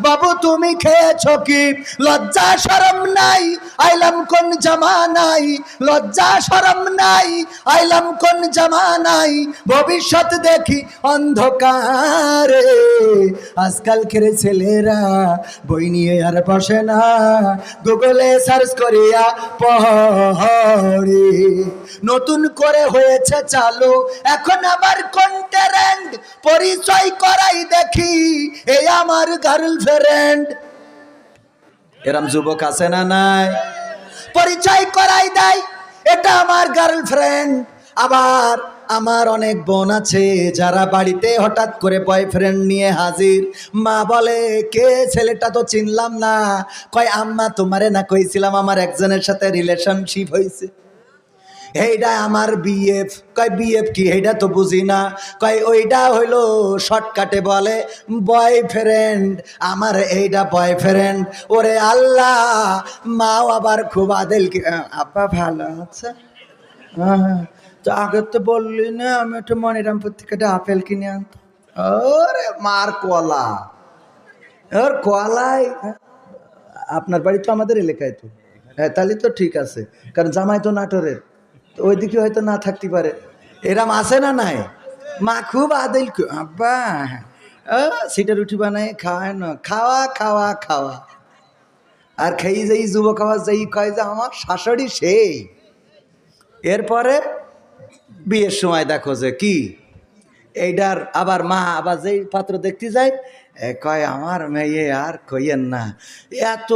বাবু তুমি খেয়েছ কি? লজ্জা শরম নাই, আইলাম কোন জামানাই, লজ্জা শরম নাই, আইলাম কোন জামানাই, ভবিষ্যৎ দেখি অন্ধকারে। আজকালকের ছেলেরা বই নিয়ে আর বসে না, গুগলে সার্চ করিয়া পড়ে। নতুন করে হয়েছে চালু এখন আবার কন্টেন্ট, পরিচয় করাই দেখি এই আমার গার্লফ্রেন্ড। এরম যুবক আছে না নাই? পরিচয় করাই দেয় এটা আমার গার্লফ্রেন্ড। আবার আমার অনেক বোন আছে যারা বাড়িতে হঠাৎ করে বয়ফ্রেন্ড নিয়ে হাজির। মা বলে কে ছেলেটা তো চিনলাম না। কয় আম্মা তোমারে না কইছিলাম আমার একজনের সাথে রিলেশনশিপ হয়েছে, এইটা আমার বিএফ। কয় বিএফ কি? এইটা তো বুঝি না। কয় ওইটা হইলো শর্টকাটে বলে বয়ফ্রেন্ড, আমার এইটা বয়ফ্রেন্ড। ওরে আল্লাহ, মাও আবার খুব আদেল। আব্বা ভালো আছে? হ্যাঁ, তো আগে তো বললি না, আমি একটু মনিরামপুর থেকে একটা আপেল কিনে আনতো। ওরে মার কলা, ওর কলাই। আপনার বাড়ি তো আমাদের এলাকায় তো, হ্যাঁ তাহলে তো ঠিক আছে, কারণ জামাই তো নাটোরের, ওইদিকে হয়তো না থাকতে পারে। এরম আছে না নাই? মা খুব আদিল। আব্বা সেটা রুটি বানায় খাওয়ায় না, খাওয়া খাওয়া খাওয়া। আর খেয়ে যাই যুবক আওয়াজ যাই কয় যে আমার শাশুড়ি সেই। এরপরে বিয়ের সময় দেখো যে কি এইটার আবার মা আবার যেই পাত্র দেখতে যায় কয় আমার মেয়ে আর কইয়েন না, এত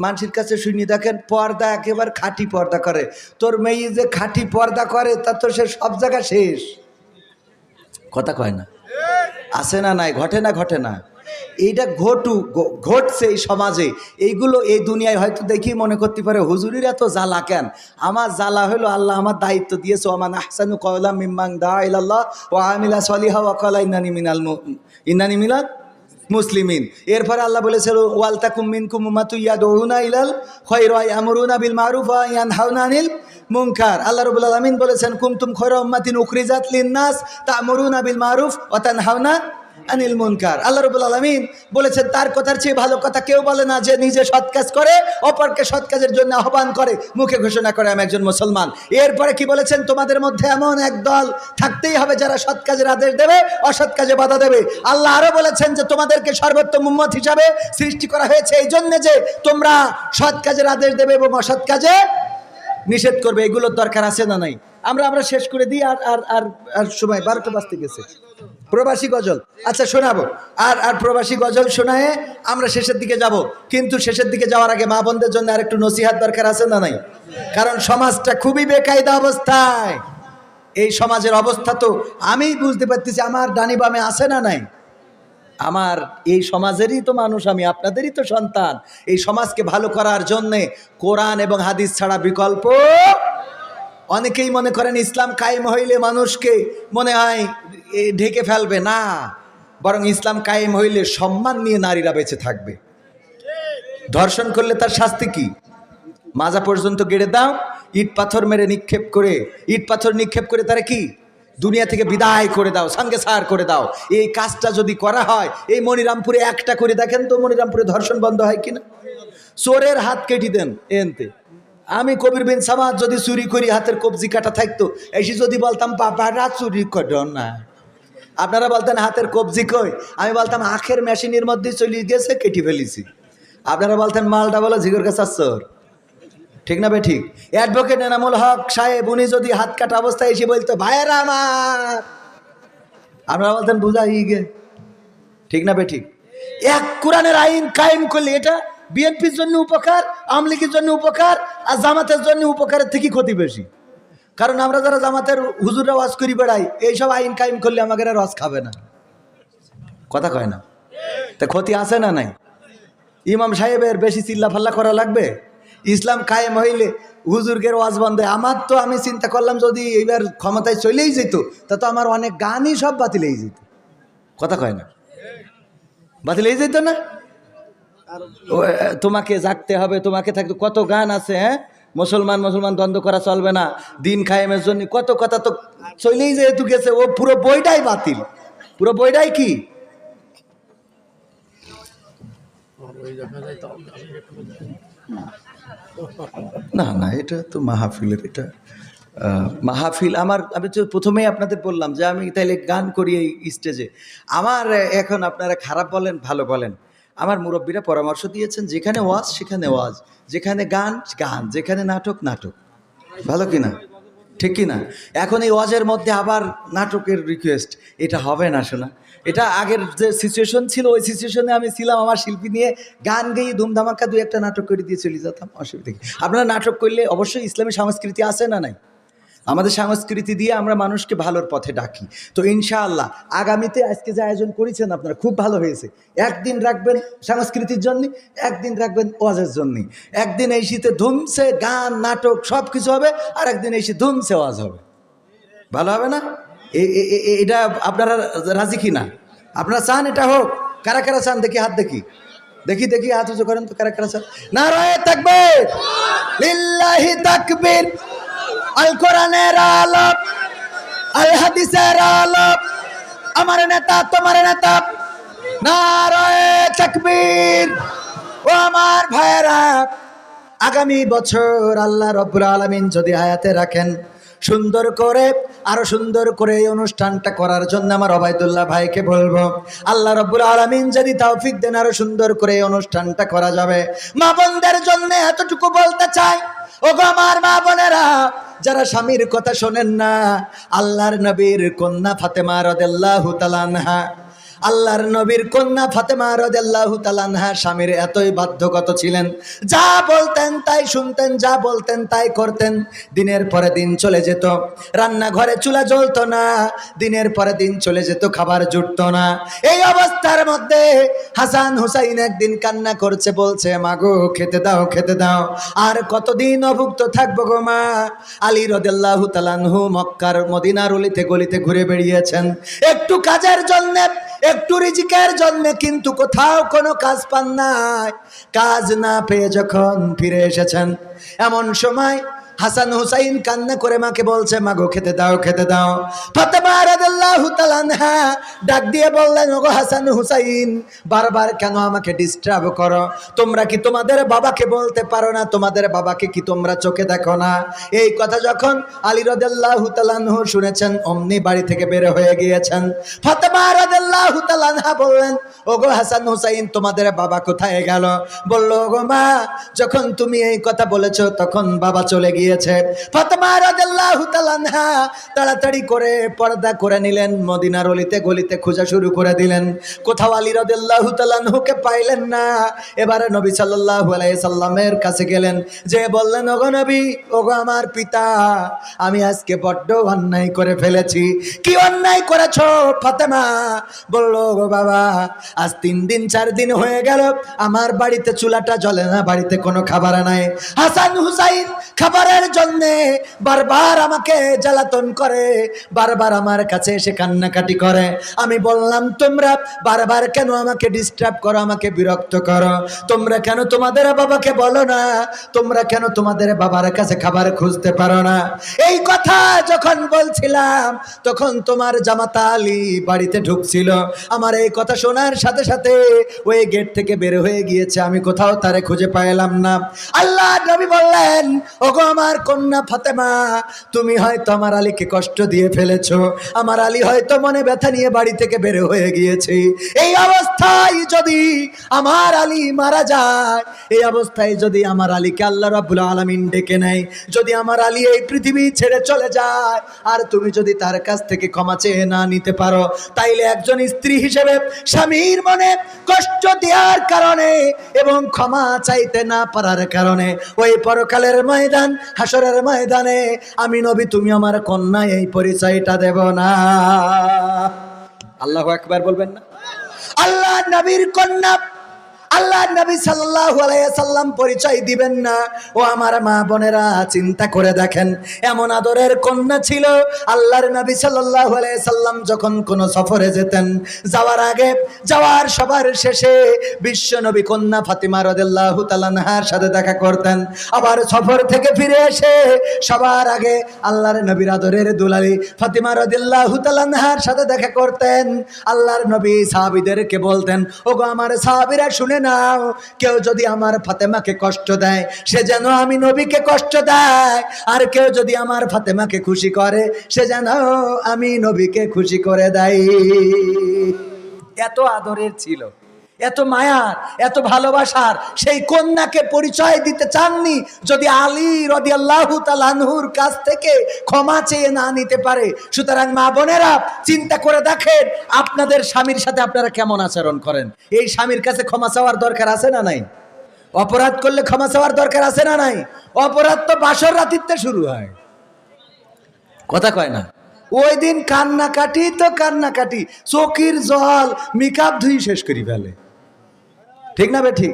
মানসির কাছে শুনি দেখেন পর্দা একেবারে খাঁটি পর্দা করে। তোর মেয়ে যে খাঁটি পর্দা করে তা তো সে সব জায়গা শেষ। কথা কয় না? আছে না নাই? ঘটে না ঘটে না? এইটা ঘটছে এই সমাজে। এইগুলো এই দুনিয়ায় হয়তো দেখি মনে করতে পারে হুজুরির এত জ্বালা কেন? আমার জ্বালা হলো আল্লাহ আমার দায়িত্ব দিয়েছে, ওমান আহসানু কওলাম মিম্মান দাআ ইলাল্লাহ ওয়া আমিলা সলিহা ওয়া ক্বালা ইন্নানি মিনাল মুসলিমিন। এরপরে আল্লাহ বলেছিল ওয়াল তাকুম মিনকুম উম্মাতুন ইয়াদউনা ইলাল খায়রি ওয়া ইয়ামুরুনা বিল মারুফ ওয়া ইয়ানহাউনা আনিল মুনকার। আল্লাহ রাব্বুল আলামিন বলেছেন কুনতুম খায়রা উম্মাতিন উখরিজাত লিন-নাস তা'মুরুনা বিল মারুফ ওয়া তানহাউনা আনিল মুনকার। আল্লাহ রাব্বুল আলামিন বলেছেন তার কথার চেয়ে ভালো কথা কেউ বলে না যে নিজে সৎ কাজ করে অপরকে সৎ কাজের জন্য আহ্বান করে, মুখে ঘোষণা করে আমি একজন মুসলমান। এরপরে কি বলেছেন? তোমাদের মধ্যে এমন এক দল থাকতেই হবে যারা সৎ কাজের আদেশ দেবে, অসৎ কাজে বাধা দেবে। আল্লাহ আরো বলেছেন যে তোমাদেরকে সর্বোত্তম উম্মত হিসাবে সৃষ্টি করা হয়েছে এই জন্য যে তোমরা সৎ কাজের আদেশ দেবে এবং অসৎ কাজে নিষেধ করবে। এগুলোর দরকার আছে না নাই? আমরা শেষ করে দিই। আর আর আর আর সময় 12টা বাজতে গেছে। প্রবাসী গজল আচ্ছা শোনাবো, আর প্রবাসী গজল শোনায় আমরা শেষের দিকে যাব। কিন্তু শেষের দিকে যাওয়ার আগে মা বোনদের জন্য আর একটু নসিহাত দরকার আছে না নাই? কারণ সমাজটা খুবই বেকায়দা অবস্থায়। এই সমাজের অবস্থা তো আমি বুঝতে পারতেছি, আমার ডানি বামে আছে না নাই? আমার এই সমাজেরই তো মানুষ, আমি আপনাদেরই তো সন্তান। এই সমাজকে ভালো করার জন্যে কোরআন এবং হাদিস ছাড়া বিকল্প। অনেকেই মনে করেন ইসলাম কায়েম হইলে মানুষকে মনে হয় ঢেকে ফেলবে, না, বরং ইসলাম কায়েম হইলে সম্মান নিয়ে নারীরা বেঁচে থাকবে। ধর্ষণ করলে তার শাস্তি কি? মাজা পর্যন্ত গেড়ে দাও, ইট পাথর মেরে নিক্ষেপ করে, ইট পাথর নিক্ষেপ করে তারা কি দুনিয়া থেকে বিদায় করে দাও, সঙ্গে সার করে দাও। এই কাজটা যদি করা হয়, এই মনিরামপুরে একটা করে দেখেন তো মনিরামপুরে ধর্ষণ বন্ধ হয় কিনা। চোরের হাত কেটে দেন এনতে। আমি কবির বিন সামাদ যদি চুরি করি হাতের কবজি কাটা থাকতো, এসে যদি বলতাম বাবারা চুরি করো না, আপনারা বলতেন হাতের কবজি কই, আমি বলতাম আখের মেশিনের মধ্যে চলে গেছে কেটে ফেলেছি। আপনারা বলতেন মালটা বলো ঝিগর গাছার চোর। ঠিক না বে ঠিক? অ্যাডভোকেট এনামুল হক সাহেব উনি যদি হাত কাটা অবস্থায় এসে বলতো ভাইয়েরা আমার, আপনারা বলতেন বুঝাই গে। ঠিক না বে ঠিক? এক কোরআনের আইন কায়েম করলে এটা বিএনপির জন্য উপকার, আওয়ামী লীগের জন্য উপকার, আর জামাতের জন্য উপকারের থেকে ক্ষতি বেশি। কারণ আমরা যারা জামাতের হুজুররা ওয়াজ করি বেড়াই, এইসব আইন কায়েম করলে আমাকে আর ওয়াজ খাবে না। কথা কয় না? তা ক্ষতি আছে না নাই? ইমাম সাহেবের বেশি চিল্লা ফাল্লা করা লাগবে? ইসলাম কায়েম হইলে হুজুরগের ওয়াজ বন্ধ। আমার তো আমি চিন্তা করলাম যদি এইবার ক্ষমতায় চলেই যেত তা তো আমার অনেক গানই সব বাতিল হয়ে যেত। কথা কয় না? বাতিল হয়ে যেত না? তোমাকে জাগতে হবে, তোমাকে থাকতে, কত গান আছে। হ্যাঁ, মুসলমান দ্বন্দ্ব করা চলবে না, দিন কায়েমের জন্য কত কথা তো চলেই যেহেতু গেছে, ও পুরো বইটাই বাতিল। পুরো বইটাই কি? না না, এটা তো মাহফিলের, এটা মাহফিল আমার। আমি তো প্রথমেই আপনাদের বললাম যে আমি তাইলে গান করি এই স্টেজে। আমার এখন আপনারা খারাপ বলেন ভালো বলেন, আমার মুরব্বীরা পরামর্শ দিয়েছেন যেখানে ওয়াজ সেখানে ওয়াজ, যেখানে গান গান, যেখানে নাটক নাটক। ভালো কিনা? ঠিক কিনা? এখন এই ওয়াজের মধ্যে আবার নাটকের রিকোয়েস্ট, এটা হবে না শোনা। এটা আগের যে সিচুয়েশন ছিল ওই সিচুয়েশনে আমি ছিলাম, আমার শিল্পী নিয়ে গান গেয়ে ধুমধামাক্কা দুই একটা নাটক করে দিয়ে চলে যেতাম, অসুবিধা কি? আপনারা নাটক করলে অবশ্যই ইসলামী সংস্কৃতি আছে না নাই? আমাদের সংস্কৃতি দিয়ে আমরা মানুষকে ভালোর পথে ডাকি। তো ইনশাআল্লাহ আগামীতে আজকে যে আয়োজন করেছেন আপনারা খুব ভালো হয়েছে। একদিন রাখবেন সংস্কৃতির জন্য, একদিন রাখবেন ওয়াজের জন্য। একদিন এই শীতে ধুমছে গান নাটক সব কিছু হবে, আর একদিন এই শীতে ধুমছে ওয়াজ হবে। ভালো হবে না? এটা আপনারা রাজি কি না? আপনারা চান এটা হোক? কারা কারা চান দেখি হাত, দেখি দেখি দেখি হাত উঁচু করেন তো, কারা কারা চান? নারায়ে তাকবীর, লিল্লাহি তাকবীর। আল কোরআনের আলোক, আল হাদিসের আলোক, আমার নেতা তোমার নেতা, নারায়ে তাকবীর। ও আমার ভাইয়েরা, আগামী বছর আল্লাহ রাব্বুল আলামিন যদি হায়াতে রাখেন, সুন্দর করে আরো সুন্দর করে এই অনুষ্ঠানটা করার জন্য আমার ওবায়দুল্লাহ ভাইকে বলবো, আল্লাহ রাব্বুল আলামিন যদি তৌফিক দেন আরো সুন্দর করে এই অনুষ্ঠানটা করা যাবে। মা বোনদের জন্য এতটুকু বলতে চাই, ওগো আমার মা বোনেরা, যারা স্বামীর কথা শোনেন না, আল্লাহর নবীর কন্যা ফাতেমা রাদিয়াল্লাহু তাআলা আনহা, আল্লাহর নবীর কন্যা ফাতেমা রাদিয়াল্লাহু তাআলা আনহা স্বামীর এতই বাধ্যগত ছিলেন, যা বলতেন তাই শুনতেন, যা বলতেন তাই করতেন। দিনের পরে দিন চলে যেত, রান্নাঘরে চুলা জ্বলতো না, দিনের পরে দিন চলে যেত, খাবার জুটতো না। এই অবস্থার মধ্যে হাসান হুসাইন একদিন কান্না করছে, বলছে মাগো খেতে দাও খেতে দাও, আর কতদিন অভুক্ত থাকবো গো মা। আলী রাদিয়াল্লাহু তাআলা আনহু মক্কার মদিনার অলিতে গলিতে ঘুরে বেড়িয়েছেন একটু কাজের জন্য, একটু রিজিকের জন্য, কিন্তু কোথাও কোনো কাজ পান নাই। কাজ না পেয়ে যখন ফিরে এসেছেন, এমন সময় হাসান হুসাইন কান্না করে মাকে বলছে মাগো খেতে দাও খেতে দাও। ফাতেমা রাদিয়াল্লাহু তাআলা আনহা ডাক দিয়ে বললেন, ওগো হাসান হুসাইন, বারবার কেন আমাকে ডিস্টার্ব করো? তোমরা কি তোমাদের বাবাকে বলতে পারো না? তোমাদের বাবাকে কি তোমরা চোখে দেখো না? এই কথা যখন আলী রাদিয়াল্লাহু তাআলা আনহু শুনেছেন, অমনি বাড়ি থেকে বের হয়ে গিয়েছেন। ফাতেমা রাদিয়াল্লাহু তাআলা আনহা বললেন, ওগো হাসান হুসাইন, তোমাদের বাবা কোথায় গেল? বলল, ওগো মা, যখন তুমি এই কথা বলেছো তখন বাবা চলে গিয়েছে। ফাতেমা রাদিয়াল্লাহু তাআলা আনহা তাড়াতাড়ি করে পর্দা করে নিলেন, মদিনার অলিতে গলিতে খোঁজা শুরু করে দিলেন। কোথাও আলী রাদিয়াল্লাহু তাআলা আনহুকে পাইলেন না। এবারে নবী সাল্লাল্লাহু আলাইহি সাল্লামের কাছে গেলেন, যে বললেন, ওগো নবী, ওগো আমার পিতা, আমি আজকে বড্ড অন্যায় করে ফেলেছি। কি অন্যায় করেছো ফাতেমা? বলল, ওগো বাবা, আজ 3 দিন 4 দিন হয়ে গেল আমার বাড়িতে চুলাটা জ্বলে না, বাড়িতে কোনো খাবার নাই। হাসান হুসাইন খাবারের জন্য বারবার আমাকে জ্বালাতন করে, বারবার আমার কাছে এসে কান্নাকাটি করে। আমি বললাম, তোমরা বারবার কেন আমাকে ডিস্টার্ব করো, আমাকে বিরক্ত করো? তোমরা কেন তোমাদের বাবাকে বলো না? তোমরা কেন তোমাদের বাবার কাছে খাবার খুঁজতে পারো না? এই কথা যখন বলছিলাম তখন তোমার জামাতা আলী বাড়িতে ঢুকছিল। আমার এই কথা শোনার সাথে সাথে ওই গেট থেকে বের হয়ে গিয়েছে, আমি কোথাও তারে খুঁজে পাইলাম না। আল্লাহ নবী বললেন, ওগো আমার কন্যা ফাতেমা, তুমি হয়তো আমার আলীকে কষ্ট দিয়ে ফেলেছো, আমার আলী হয়তো মনে ব্যথা নিয়ে বাড়ি থেকে বের হয়ে গিয়েছে। এই অবস্থায় যদি আমার আলী মারা যায়, এই অবস্থায় যদি আমার আলীকে আল্লাহ রাব্বুল আলামিন ডেকে নেয়, যদি আমার আলী এই পৃথিবী ছেড়ে চলে যায়, আর তুমি যদি তার কাছ থেকে ক্ষমা চেয়ে না নিতে পারো, তাইলে একজন স্ত্রী হিসেবে স্বামীর মনে কষ্ট দেওয়ার কারণে এবং ক্ষমা চাইতে না পারার কারণে ওই পরকালের ময়দান, হাসরের ময়দানে আমি নবী, তুমি আমার কন্যা, এই পরিচয়টা দেব না। আল্লাহু আকবার বলবেন না? আল্লাহ নবীর কন্যা আল্লাহ নবী সাল্লাল্লাহু আলাইহি সাল্লাম পরিচয় দিবেন না? ও আমার মা বোনেরা, চিন্তা করে দেখেন, এমন আদরের কন্যা ছিল। আল্লাহর নবী সাল্লাল্লাহু আলাইহি সাল্লাম যখন কোন সফরে যেতেন, যাওয়ার আগে, যাওয়ার সবার শেষে বিশ্ব নবী কন্যা ফাতিমা রাদিয়াল্লাহু তাআলা আনহার সাথে দেখা করতেন। আবার সফর থেকে ফিরে এসে সবার আগে আল্লাহর নবীর আদরের দুলালি ফাতিমা রাদিয়াল্লাহু তাআলা আনহার সাথে দেখা করতেন। আল্লাহর নবী সাহাবীদেরকে বলতেন, ওগো আমার সাহাবীরা শুনে নাও, কেউ যদি আমার ফাতেমাকে কষ্ট দেয়, সে যেন আমি নবীকে কষ্ট দেয়, আর কেউ যদি আমার ফাতেমাকে খুশি করে, সে যেন আমি নবীকে খুশি করে দেয়। এত আদরের ছিল, এত মায়ার, এত ভালোবাসার সেই কন্যাকে পরিচয় দিতে চাননি যদি আলী রাদিয়াল্লাহু তাআলা আনহুর কাছ থেকে ক্ষমা চেয়ে না নিতে পারে। সুতরাং মা বোনেরা, চিন্তা করে দেখেন আপনাদের স্বামীর সাথে আপনারা কেমন আচরণ করেন। এই স্বামীর কাছে ক্ষমা চাওয়ার দরকার আছে না নাই? অপরাধ করলে ক্ষমা চাওয়ার দরকার আছে না নাই? অপরাধ তো বাসর রাতিতে শুরু হয়, কথা কয় না? ওই দিন কান্নাকাটি তো কান্নাকাটি, চোখের জল মেকআপ ধুই শেষ করি ফেলে, ঠিক না বে ঠিক?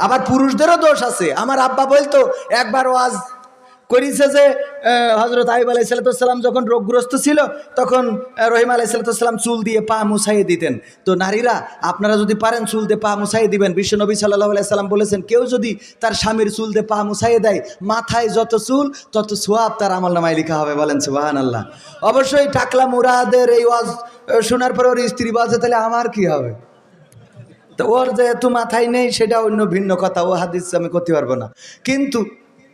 আবার পুরুষদেরও দোষ আছে। আমার আব্বা বলতো, একবার ওয়াজ করেছে যে হযরত আইয়ুব আলাইহিস সালাম যখন রোগগ্রস্ত ছিল, তখন রহিম আলাইহিস সালাম চুল দিয়ে পা মুছাইয়ে দিতেন। তো নারীরা, আপনারা যদি পারেন চুল দিয়ে পা মুছাইয়ে দিবেন। বিশ্ব নবী সাল্লাল্লাহু আলাইহি সাল্লাম বলেছেন, কেউ যদি তার স্বামীর চুল দিয়ে পা মুছাইয়ে দেয়, মাথায় যত চুল তত সোয়াব তার আমলনামায় লেখা হবে। বলেন সুবহানাল্লাহ। অবশ্যই টাকলা মুরাদের এই ওয়াজ শোনার পরে ওর স্ত্রী বলছে, তাহলে আমার কি হবে? তো ওর যেহেতু মাথায় নেই, সেটা অন্য ভিন্ন কথা, ও হাদিস আমি করতে পারবো না। কিন্তু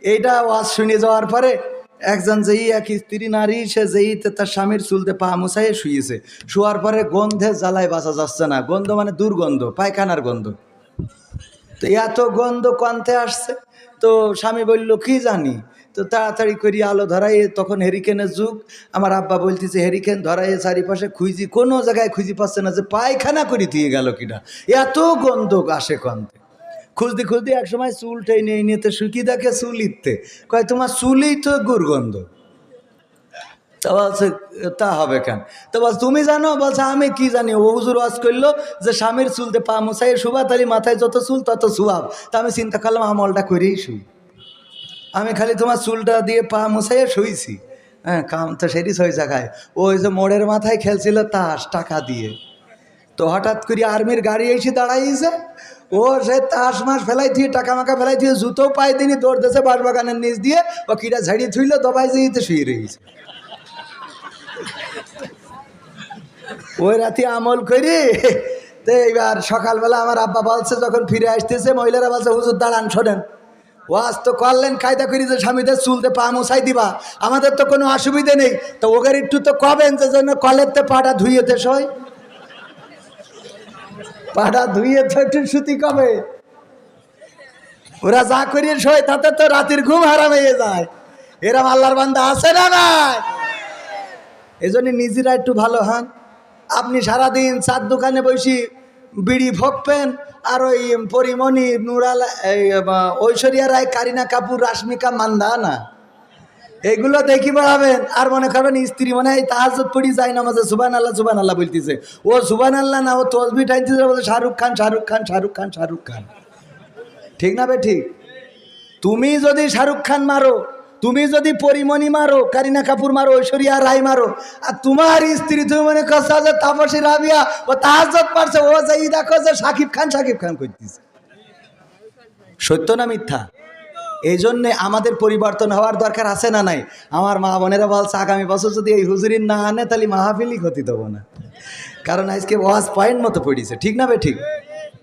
এইটা ওয়াজ শুনে যাওয়ার পরে একজন যেই এক স্ত্রী নারী, সে যেই তার স্বামীর চুলতে পা মুছাইয়ে শুয়েছে, শোয়ার পরে গন্ধে জ্বালায় বাঁচা যাচ্ছে না। গন্ধ মানে দুর্গন্ধ, পায়খানার গন্ধ। তো এত গন্ধ কন্থে আসছে, তো স্বামী বলল কি জানি। তো তাড়াতাড়ি করি আলো ধরাই, তখন হেরিকেনের যুগ। আমার আব্বা বলতেছে, হেরিকেন ধরাই চারিপাশে খুঁজি, কোনো জায়গায় খুঁজি পাচ্ছে না যে পায়খানা করে দিয়ে গেল কিনা, এত গন্ধ আসে কন্থে। খুঁজতে খুঁজতে এক সময় চুলটাই নিয়ে নিতে শুকিয়ে দেখে চুল ইতে, কয় তোমার চুলই তো গুরগন্ধ। তা বলছে তা হবে কেন? তো বলছে তুমি জানো? বলছে আমি কি জানি। ও হুজুর ওয়াজ করলো যে স্বামীর চুলতে পা মুছাই শুবা, তাহলে মাথায় যত চুল তত সুয়াব। তা আমি চিন্তা করলাম আমলটা করেই শুই, আমি খালি তোমার চুলটা দিয়ে পা মুছাইয়ে শুইছি। হ্যাঁ, কাম তো সেটি ছয় জায়গায়। ওই যে মোড়ের মাথায় খেলছিল তাস টাকা দিয়ে, তো হঠাৎ করে আর্মির গাড়ি এসে দাঁড়াইছে। ও সে তাস মাস ফেলাই দিয়ে, টাকা মাকা ফেলাই দিয়ে, জুতো পায়ে দিনই দৌড় দিয়েছে বাঁশবাগানের নিচ দিয়ে। ও কিটা ঝাড়িয়ে থুইল, দবাই যেতে শুয়ে রয়েছে। ওই রাতে আমল করি। তো এইবার সকালবেলা আমার আব্বা বলছে, যখন ফিরে আসতেছে, মহিলারা বলছে হুজুর দাঁড়ান, শোনেন, ওয়াজ তো করলেন কায়দা করি যে স্বামীদের চুলতে পা মুছাই দিবা, আমাদের তো কোনো অসুবিধে নেই, তো ওদের একটু তো কবেন যে জন্য কলেরতে পাটা ধুইয়েতে সই, পাটা ধুইয়ে তো একটু সুতি কবে। ওরা যা করিয়ে সই, তাতে তো রাতের ঘুম হারাম হয়ে যায়। এরম আল্লাহর বান্দা আছে না নাই? এই জন্য নিজেরা একটু ভালো হন। আপনি সারাদিন চার দোকানে বসি বিড়ি ভোগবেন, আর ওই পরিমণি, নুরাল, ঐশ্বরিয়া রায়, কারিনা কাপুর, রাশমিকা মান্দানা, এগুলো দেখি বেড়াবেন। আর মনে করবেন স্ত্রী মনে হয় তাহাজ্জুদ পড়ি যায় নামাজে সুবহানাল্লাহ সুবহানাল্লাহ বলতেছে। ও সুবহানাল্লাহ না, ও তসবিহ টাইতেছে, বলে শাহরুখ খান শাহরুখ খান শাহরুখ খান শাহরুখ খান। ঠিক না বে ঠিক? তুমি যদি শাহরুখ খান মারো, তুমি যদি পরিমণি মারো, কারিনা কাপুর মারো, ঐশ্বরিয়া রায় মারো, আর তোমার স্ত্রী তুমি মনে করছো যে তাপসী রাবিয়া ও তাহাজ্জুদ পড়ছে, ও যাই দেখো যে শাকিব খান করতেছে। সত্য না মিথ্যা? এই জন্যে আমাদের পরিবর্তন হওয়ার দরকার আছে না নাই? আমার মা বোনেরা বলছে, আগামী বছর যদি এই হুজুরিন না আনে, তাহলে মাহফিলই ক্ষতি দেবো না। কারণ আজকে ওয়াজ পয়েন্ট মতো পড়িছে, ঠিক না বে ঠিক?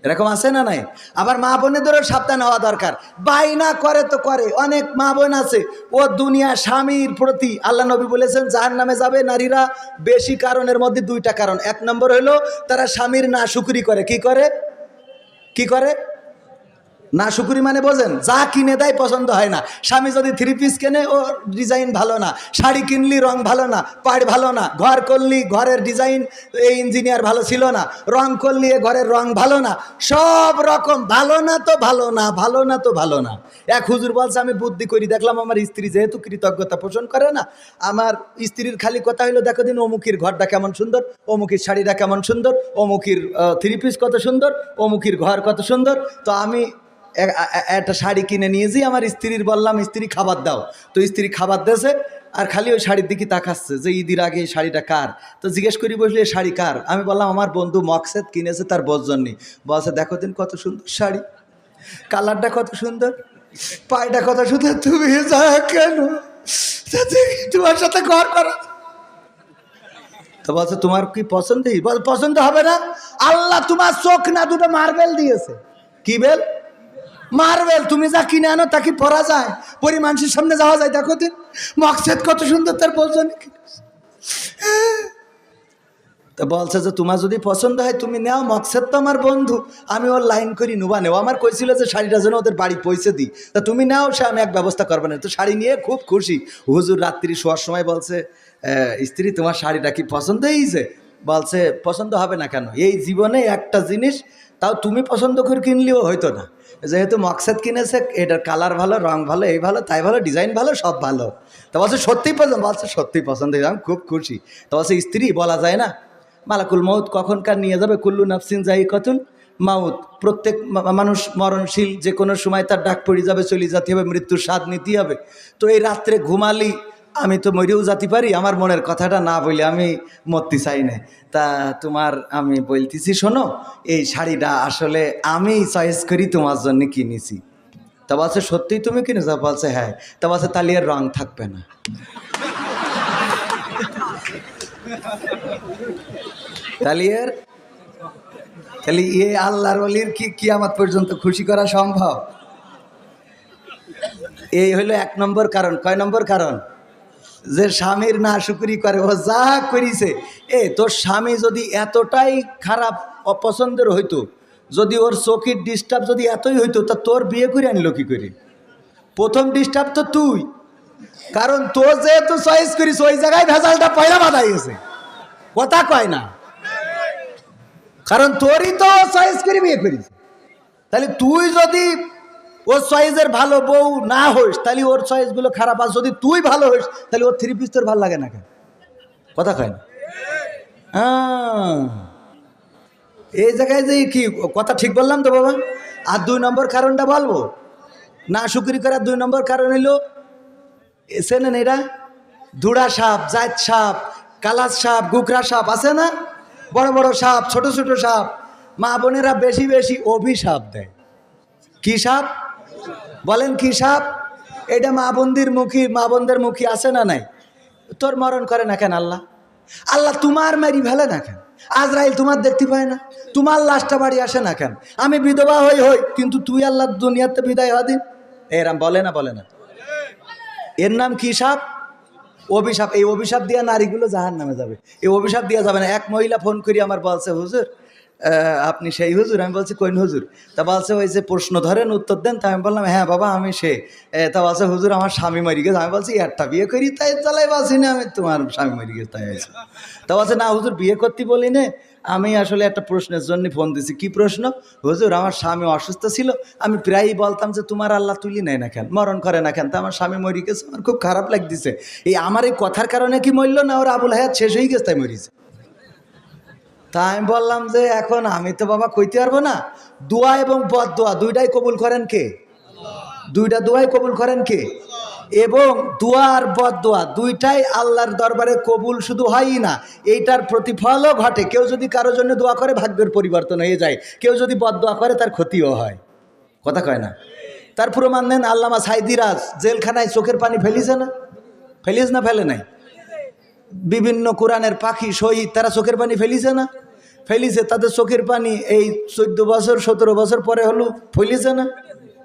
এরকম আছে না নাই? আবার মা বোনেদেরও সাবধান হওয়া দরকার। বাইনা করে তো করে, অনেক মা বোন আছে ও দুনিয়া স্বামীর প্রতি, আল্লাহ নবী বলেছেন জাহান্নামে যাবে নারীরা বেশি কারণের মধ্যে দুইটা কারণ। এক নম্বর হলো তারা স্বামীর না শুকরি করে। কি করে? কি করে? না শুকুরি মানে বোঝেন, যা কিনে দেয় পছন্দ হয় না। স্বামী যদি থ্রি পিস কেনে, ও ডিজাইন ভালো না, শাড়ি কিনলি রং ভালো না, পাড় ভালো না, ঘর করলি ঘরের ডিজাইন এই ইঞ্জিনিয়ার ভালো ছিল না, রং করলি এ ঘরের রং ভালো না, সব রকম ভালো না তো ভালো না, ভালো না তো ভালো না। এক হুজুর বলছে, আমি বুদ্ধি করি দেখলাম আমার স্ত্রী যেহেতু কৃতজ্ঞতা পোষণ করে না, আমার স্ত্রীর খালি কথা হলো, দেখো দিন অমুকির ঘরটা কেমন সুন্দর, অমুকির শাড়িটা কেমন সুন্দর, অমুকির থ্রি পিস কত সুন্দর, অমুকির ঘর কত সুন্দর। তো আমি একটা শাড়ি কিনে নিয়েছি, আমার স্ত্রীর বললাম, স্ত্রী খাবার দাও। তো স্ত্রী খাবার দিয়েছে, আর খালি ওই শাড়ির দিকে তাকাচ্ছে যে ঈদের আগে এই শাড়িটা কার। তো জিজ্ঞেস করি বসলে এই শাড়ি কার। আমি বললাম আমার বন্ধু মকসেদ কিনেছে তার বোর জন্যে। বলছে দেখো দিন কত সুন্দর শাড়ি, কালারটা কত সুন্দর, পায়টা কত সুন্দর, তুমি যা কেন তোমার সাথে ঘর করা। তো বলছে তোমার কি পছন্দই? বল পছন্দ হবে না, আল্লাহ তোমার চোখ না দুটো মার্বেল দিয়েছে। কি বেল? মার্বেল। তুমি যা কিনে আনো তা কি পরা যায়? মানুষের সামনে যাওয়া যায়? দেখো দিন মকসেদ কত সুন্দর, তার বলছেন। তো বলছে যে তোমার যদি পছন্দ হয় তুমি নেও, মকসেদ তো আমার বন্ধু, আমি ওর লাইন করি নুবা নেও। আমার কইছিল যে শাড়িটা যেন ওদের বাড়ি পৌঁছে দিই, তা তুমি নাও, সে আমি এক ব্যবস্থা করবো না। তো শাড়ি নিয়ে খুব খুশি। হুজুর রাত্রি শোয়ার সময় বলছে, স্ত্রী তোমার শাড়িটা কি পছন্দ হয়েছে? বলছে পছন্দ হবে না কেন, এই জীবনে একটা জিনিস তাও তুমি পছন্দ করে কিনলেও হয়তো না, যেহেতু মকসেদ কিনেছে, এটার কালার ভালো, রং ভালো, এই ভালো তাই ভালো, ডিজাইন ভালো, সব ভালো। তো বলছে সত্যিই পছন্দ? বলছে সত্যিই পছন্দ হয়েছে, আমি খুব খুশি। তো বলছে স্ত্রী বলা যায় না, মালাকুল মউত কখনকার নিয়ে যাবে, কুল্লু নাফসিন যায়িকাতুল মাউত, প্রত্যেক মানুষ মরণশীল, যে কোনো সময় তার ডাক পড়ে যাবে, চলে যেতে হবে, মৃত্যুর স্বাদ নিতে হবে। তো এই রাত্রে ঘুমালি আমি তো মরেও যেতে পারি, আমার মনের কথাটা না বলে আমি মরতে চাই না। তা তোমার আমি বলতেছি শোনো, এই শাড়িটা আসলে আমি চয়েস করি তোমার জন্য কিনেছি। তা বলছে সত্যিই তুমি কিনেছো? বলছে হ্যাঁ। তা বলছে তাহলে এর রং থাকবে না। তাহলে আল্লাহর ওলির কি কিয়ামত পর্যন্ত খুশি করা সম্ভব? এই হলো এক নম্বর কারণ। কয় নম্বর কারণ? যে স্বামীর না শুকরি করে, ও যা করিছে। তোর স্বামী যদি এতটাই খারাপ অপছন্দের হইতো, যদি ওর চোখের ডিস্টার্ব যদি এতই হইতো, তা তোর বিয়ে করে আনলো কি করে? প্রথম ডিস্টার্ব তো তুই, কারণ তোর যেহেতু চয়েস করিস ওই জায়গায় ভেজালটা পয়লা বাঁধা গেছে। কথা কয় না, কারণ তোরই তো চয়েস করে বিয়ে করিস। তাহলে তুই যদি ওর চয়েসের ভালো বউ না হইস, তাহলে ওর চয়েসগুলো খারাপ। আর যদি তুই ভালো হইস, তাহলে ওর থ্রি পিস তোর ভালো লাগে না কেন? কথা কয় না। এই জায়গায় যে কি কথা ঠিক বললাম তো বাবা? আর দুই নম্বর কারণটা বলবো, না শুকরি করার দুই নম্বর কারণ হইল, চেনেন এরা ধুড়া সাপ, জাত সাপ, কালাস সাপ, গুকরা সাপ আছে না? বড় বড় সাপ, ছোট ছোট সাপ। মা বোনেরা বেশি বেশি অভিশাপ দেয়। কি সাপ বলেন? কি সাপ? এটা মা বোনদের মুখী আছে না নাই? তোর মরণ করে না কেন আল্লাহ? আল্লাহ তোমার মারি ফেলে না কেন? আজরাইল তোমার দেখতে পায় না? তোমার লাশটা বাড়ি আসে না কেন? আমি বিধবা হই কিন্তু তুই আল্লাহ দুনিয়াতে বিদায় হদিন। এরাম বলে না? বলে না? এর নাম কি সাপ? অভিশাপ। এই অভিশাপ দিয়া নারীগুলো জাহান্নামে যাবে। এই অভিশাপ দিয়া যাবে না। এক মহিলা ফোন করি আমার বলছে, হুজুর আপনি সেই হুজুর? আমি বলছি কোন হুজুর? তা বলছে ওই যে প্রশ্ন ধরেন উত্তর দেন। তা আমি বললাম হ্যাঁ বাবা আমি সে। তা বলছে হুজুর আমার স্বামী মরি গেছে। আমি বলছি একটা বিয়ে করি তাই চালাই বাসি না, আমি তোমার স্বামী মরি গেছে তাই আছে। তা বলছে না হুজুর বিয়ে করতে বলি না, আমি আসলে একটা প্রশ্নের জন্য ফোন দিছি। কি প্রশ্ন? হুজুর আমার স্বামী অসুস্থ ছিল, আমি প্রায়ই বলতাম যে তোমার আল্লাহ তুলি নেয় না কেন, মরণ করে না কেন? তা আমার স্বামী মরি গেছে, আমার খুব খারাপ লাগতেছে। আমার এই কথার কারণে কি মরল না ওর আবুল হায়াত শেষ হয়ে গেছে তাই মরিছে? তা আমি বললাম যে এখন আমি তো বাবা কইতে পারবো না। দোয়া এবং বদ দোয়া দুইটাই কবুল করেন কে? দুইটা দোয়াই কবুল করেন কে? এবং দোয়া আর বদ দোয়া দুইটাই আল্লাহর দরবারে কবুল শুধু হয়ই না, এইটার প্রতিফলও ঘটে। কেউ যদি কারোর জন্য দোয়া করে ভাগ্যের পরিবর্তন হয়ে যায়, কেউ যদি বদ দোয়া করে তার ক্ষতিও হয়। কথা কয় না? তার প্রমাণ নেন আল্লামা সাইদিরাজ জেলখানায় চোখের পানি ফেলিছে না? ফেলিস না? ফেলে নাই? বিভিন্ন কোরআনের পাখি শহীদ তারা চোখের পানি ফেলিছে না? ফেলিছে। তাদের চোখের পানি এই 14 বছর 17 বছর পরে হলো ফেলিছে না?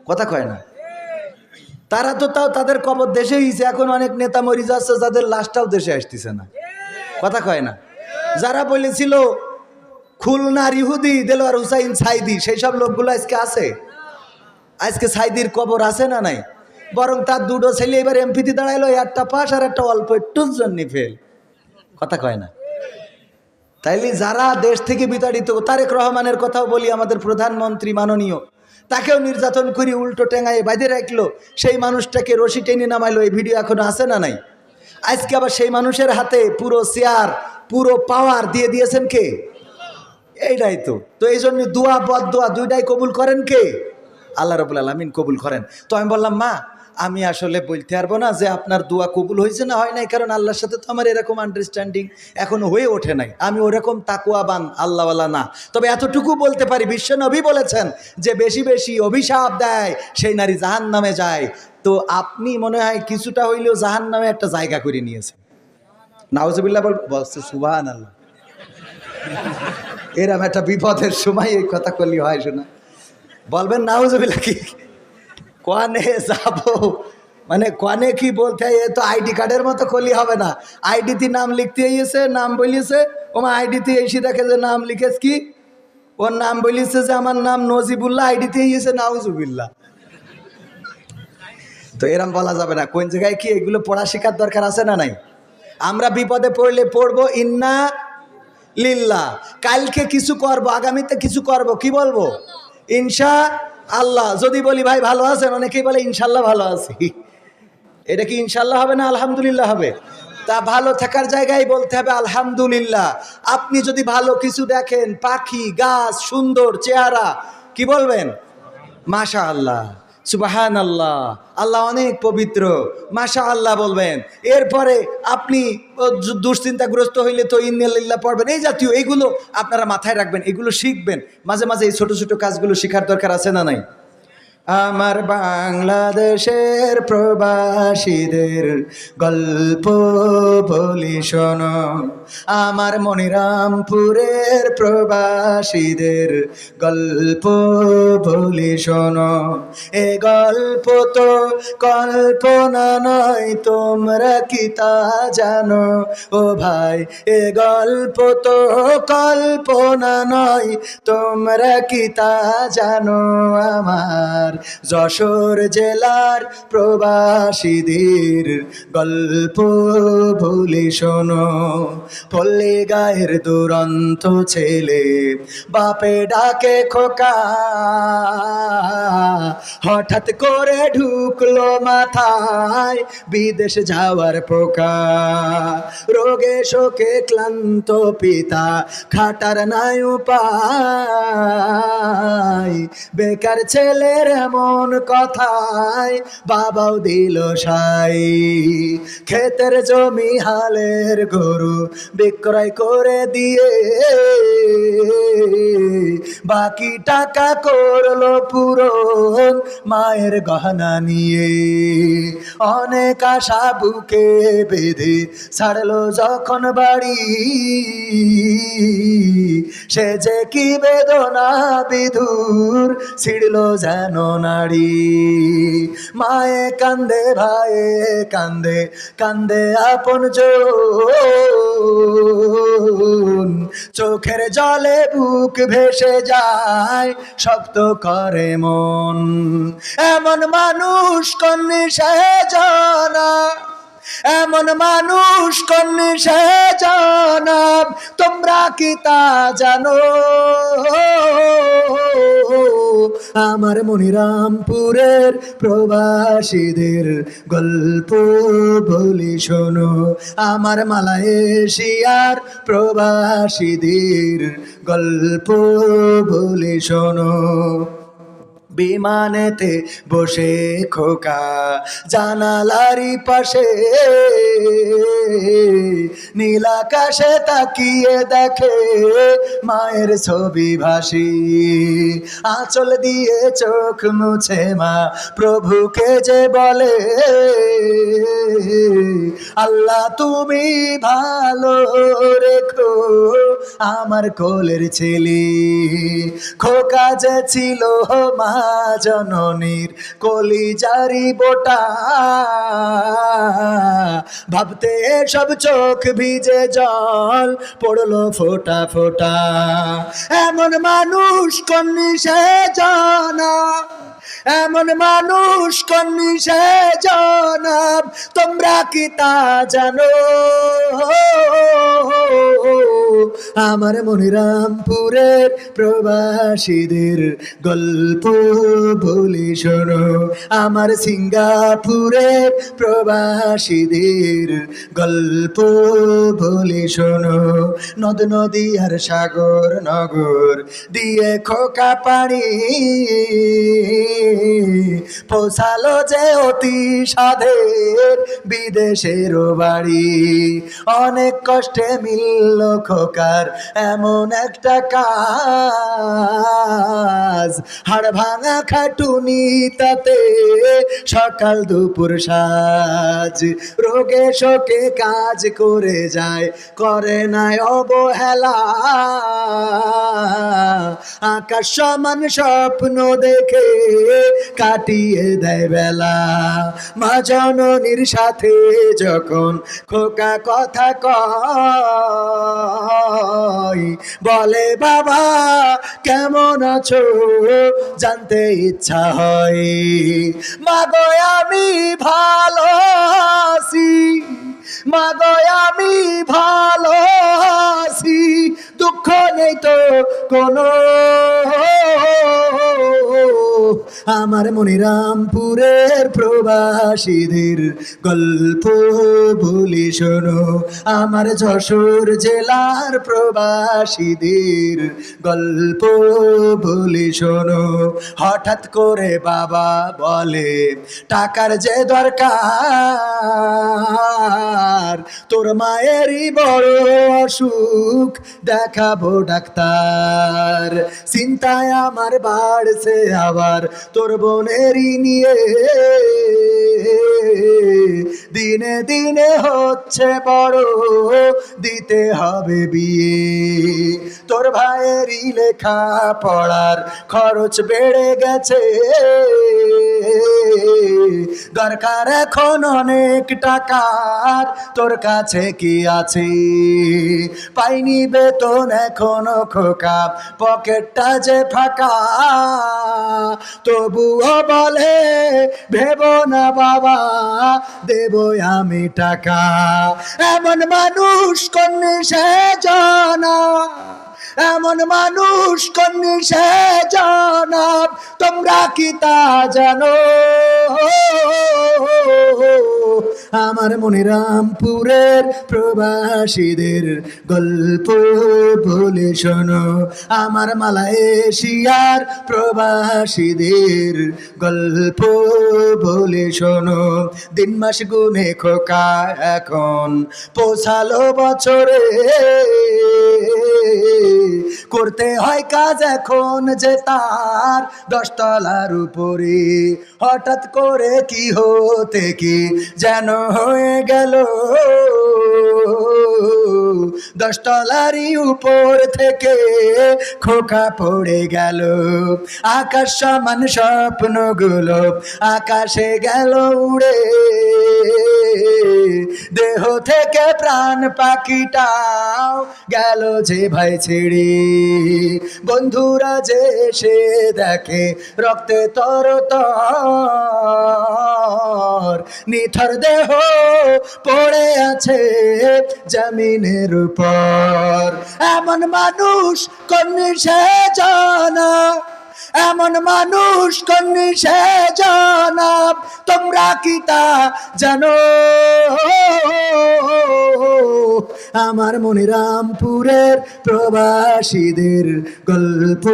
কথা কয় না? তারা তো তাও তাদের কবর দেশে হয়েছে, এখন অনেক নেতা মরি যাচ্ছে যাদের লাশটাও দেশে আসতেছে না। কথা কয় না? যারা বলেছিল খুলনার ইহুদি দেলোয়ার হুসাইন সাইদি, সেই সব লোকগুলো আজকে আছে? আজকে সাইদির কবর আছে না নাই? বরং তার দুটো ছেলে এবার এমপিতে দাঁড়াইলো, একটা পাস আর একটা অল্প একটুর জন্য ফেল। কথা কয় না? তাইলে যারা দেশ থেকে বিতাড়িত, তারেক রহমানের কথাও বলি, আমাদের প্রধানমন্ত্রী মাননীয়, তাকেও নির্যাতন করে উল্টো টেঙ্গায় বাঁধে রাখলো, সেই মানুষটাকে রশি টেনে নামাইলো। এই ভিডিও এখনো আছে না নাই? আজকে আবার সেই মানুষের হাতে পুরো চেয়ার, পুরো পাওয়ার দিয়ে দিয়েছেন কে? এইটাই তো এই জন্য দোয়া বদদোয়া দুইটাই কবুল করেন কে? আল্লাহ রাব্বুল আলামিন কবুল করেন। তো আমি বললাম, মা আমি আসলে বলতে পারবো না যে আপনার দোয়া কবুল হয়েছে না হয় নাই, কারণ আল্লাহর সাথে তো আমার এরকম আন্ডারস্ট্যান্ডিং এখনো হয়ে ওঠে নাই, আমি ওরকম তাকওয়াবান আল্লাহওয়ালা না। তবে এতটুকু বলতে পারি, বিশ্বনবী বলেছেন যে বেশি বেশি অভিশাপ দেয় সেই নারী জাহান্নামে যায়। তো আপনি মনে হয় কিছুটা হইলেও জাহান্নামে একটা জায়গা করে নিয়েছেন। নাউজুবিল্লাহ বলছে সুবহানাল্লাহ। এরম একটা বিপদের সময় এই কথা করলি হয় শোনা, বলবেন নাউজুবিল্লাহ কি কোয়ানে যাব, মানে কোয়ানে কি বলতে হয়, এ তো আইডি কার্ডের মতো করলি হবে না। আইডিতে নাম লিখতে এসে নাম বলিয়েছে, ওমা আইডিতে এসে দেখে যে নাম লিখেছ কি, ওর নাম বলিয়েছে যে আমার নাম নজিবুল্লাহ, আইডিতে এসে নাউজুবিল্লাহ। তো এরম বলা যাবে না। কোন জায়গায় কি এগুলো পড়া শেখার দরকার আছে না নাই? আমরা বিপদে পড়লে পড়বো ইন্না লিল্লাহ, কালকে কিছু করব, আগামীতে কিছু করব, কি বলবো? ইনশা আল্লাহ। যদি বলি ভাই ভালো আছেন, অনেকেই বলে ইনশাল্লাহ ভালো আছি। এটা কি ইনশাল্লাহ হবে না আলহামদুলিল্লাহ হবে? তা ভালো থাকার জায়গায় বলতে হবে আলহামদুলিল্লাহ। আপনি যদি ভালো কিছু দেখেন, পাখি, গাছ, সুন্দর চেহারা, কি বলবেন? মাশা আল্লাহ, সুবাহান আল্লাহ, আল্লাহ অনেক পবিত্র, মাশা আল্লাহ বলবেন। এরপরে আপনি দুশ্চিন্তাগ্রস্ত হইলে তো ইন্নালিল্লাহ পড়বেন। এই জাতীয় এইগুলো আপনারা মাথায় রাখবেন, এগুলো শিখবেন। মাঝে মাঝে এই ছোট ছোট কাজগুলো শেখার দরকার আছে না নাই? আমার বাংলাদেশের প্রবাসীদের গল্প বলি শোনো, আমার মনিরামপুরের প্রবাসীদের গল্প বলি শোনো। এ গল্প তো কল্পনা নয়, তোমরা কি তা জানো? ও ভাই, এ গল্প তো কল্পনা নয়, তোমরা কি তা জানো? আমার যশোর জেলার প্রবাসীদের গল্প বলি শোনো। পল্লী গায়ের দুরন্ত ছেলে, বাপে ডাকে খোকা, হঠাৎ করে ঢুকলো মাথায় বিদেশ যাওয়ার পোকা। রোগে শোকে ক্লান্ত পিতা, খাটার নাই উপায়, বেকার ছেলের এমন কথায় বাবাও দিল সাই। ক্ষেতের জমি হালের গরু বিক্রয় করে দিয়ে বাকি টাকা করলো পূরণ মায়ের গহনা নিয়ে। অনেক আশা বুকে বেঁধে ছাড়লো যখন বাড়ি, সে যে কি বেদনা বিধুর ছিড়ল যেন নাড়ি। মায়ে কান্দে, ভাইয়ে কান্দে, কান্দে আপন জন, চোখের জলে বুক ভেসে যায়, শক্ত করে মন। এমন মানুষ কোন সে জানা, এমন মানুষ কোন সে জানা, তোমরা কি তা জানো? আমার মনিরামপুরের প্রবাসীদের গল্প বলি শোনো, আমার মালয়েশিয়ার প্রবাসীদের গল্প বলি শোনো। বিমানেতে বসে খোকা জানালারি পাশে, নীল আকাশে তাকিয়ে দেখে মায়ের ছবি ভাসি। আঁচল দিয়ে চোখ মুছে মা প্রভুকে যে বলে, আল্লাহ তুমি ভালো রেখো আমার কোলের ছেলে। খোকা যে ছিল মা জননীর কলিজারি বোটা, ভাবতে সব চোখ ভিজে জল পড়লো ফোটা ফোটা। এমন মানুষ কোন সে জানা, এমন মানুষ কন্যি সে জনাব, তোমরা কি তা জানো? আমার মনিরামপুরের প্রবাসীদের গল্প বলি শোনো, আমার সিঙ্গাপুরের প্রবাসীদের গল্প বলি শোনো। নদ নদী আর সাগর নগর দিয়ে খোকা পানি পৌঁছালো যে অতি সাধের বিদেশের বাড়ি। অনেক কষ্টে মিলল খোকার এমন একটা কাজ, হাড় ভাঙা খাটুনি তাতে সকাল দুপুর সাজ। রোগে শোকে কাজ করে যায়, করে নাই অবহেলা, আকাশ সমান স্বপ্ন দেখে কাটিয়ে দেয় বেলা। মা জননীর সাথে যখন খোকা কথা কয়, বলে বাবা কেমন আছো জানতে ইচ্ছা হয়। মাগো আমি ভালো আছি, মাগো আমি ভালো আছি, দুঃখ নেই তো কোনো। আমার মনিরামপুরের প্রবাসীদের গল্প বলি শোনো, আমার যশোর জেলার প্রবাসীদের গল্প বলি শোনো। হঠাৎ করে বাবা বলে টাকার যে দরকার, তোর মায়েরই বড় অসুখ, দেখাবো ডাক্তার। চিন্তায় আমার বাড়ছে আবার তোর বোনেরই নিয়ে, দিনে দিনে হচ্ছে বড়, দিতে হবে বিয়ে। তোর ভাইয়েরই লেখা পড়ার খরচ বেড়ে গেছে, দরকার এখন অনেক টাকার, তোর কাছে কি আছে? পাইনি বেতন এখনো খোকা, পকেটটা যে ফাঁকা, তবুও বলে ভেবো না বাবা দেব আমি টাকা। এমন মানুষ কন্যা সে জানা, এমন মানুষ কন্যা সে জনাব, তোমরা কি তা জানো? আমার মনিরামপুরের প্রবাসীদের গল্প বলে শোনো, আমার মালয়েশিয়ার প্রবাসীদের গল্প বলে শোনো। দিন মাস গুনে খোকা এখন পৌঁছালো বছরে, করতে হয় কাজ এখন যে তার 10 তলার উপরে। হঠাৎ করে কি হতে কি যেন হয়ে গেল, 10 তলারই উপর থেকে খোকা পড়ে গেল। আকাশ সমান স্বপ্নগুলো আকাশে গেল উড়ে, দেহ থেকে প্রাণ পাখিটাও গেল যে ভাই ছেড়ে। বন্ধুরা যে এসে দেখে রক্তে তরতর, নিথর দেহ পড়ে আছে জমিনের উপর। এমন মানুষ কন্যা সে জানা, এমন মানুষ কন্যা সে জনাব, তোমরা কি তা জানো? আমার মনিরামপুরের প্রবাসীদের গল্প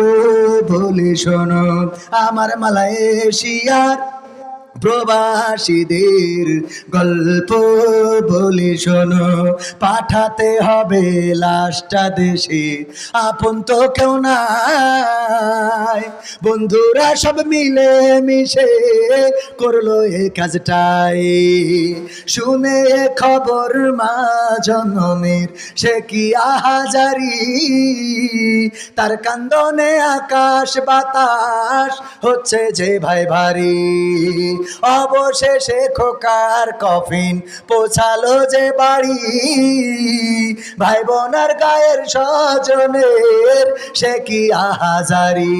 বলি শোনো, আমার মালয়েশিয়ার প্রবাসীদের গল্প বলি শোনো। পাঠাতে হবে লাশটা দেশে, আপন তো কেউ নাই, বন্ধুরা সব মিলে মিশে করলো এই কাজটাই। শুনে খবর মা জননীর সে কি আহাজারি, তার কান্দনে আকাশ বাতাস হচ্ছে যে ভাই ভারী। অবশেষে খোকার কফিন পৌঁছালো যে বাড়ি, ভাই বোনার গায়ের স্বজনের সে কি আহাজারি।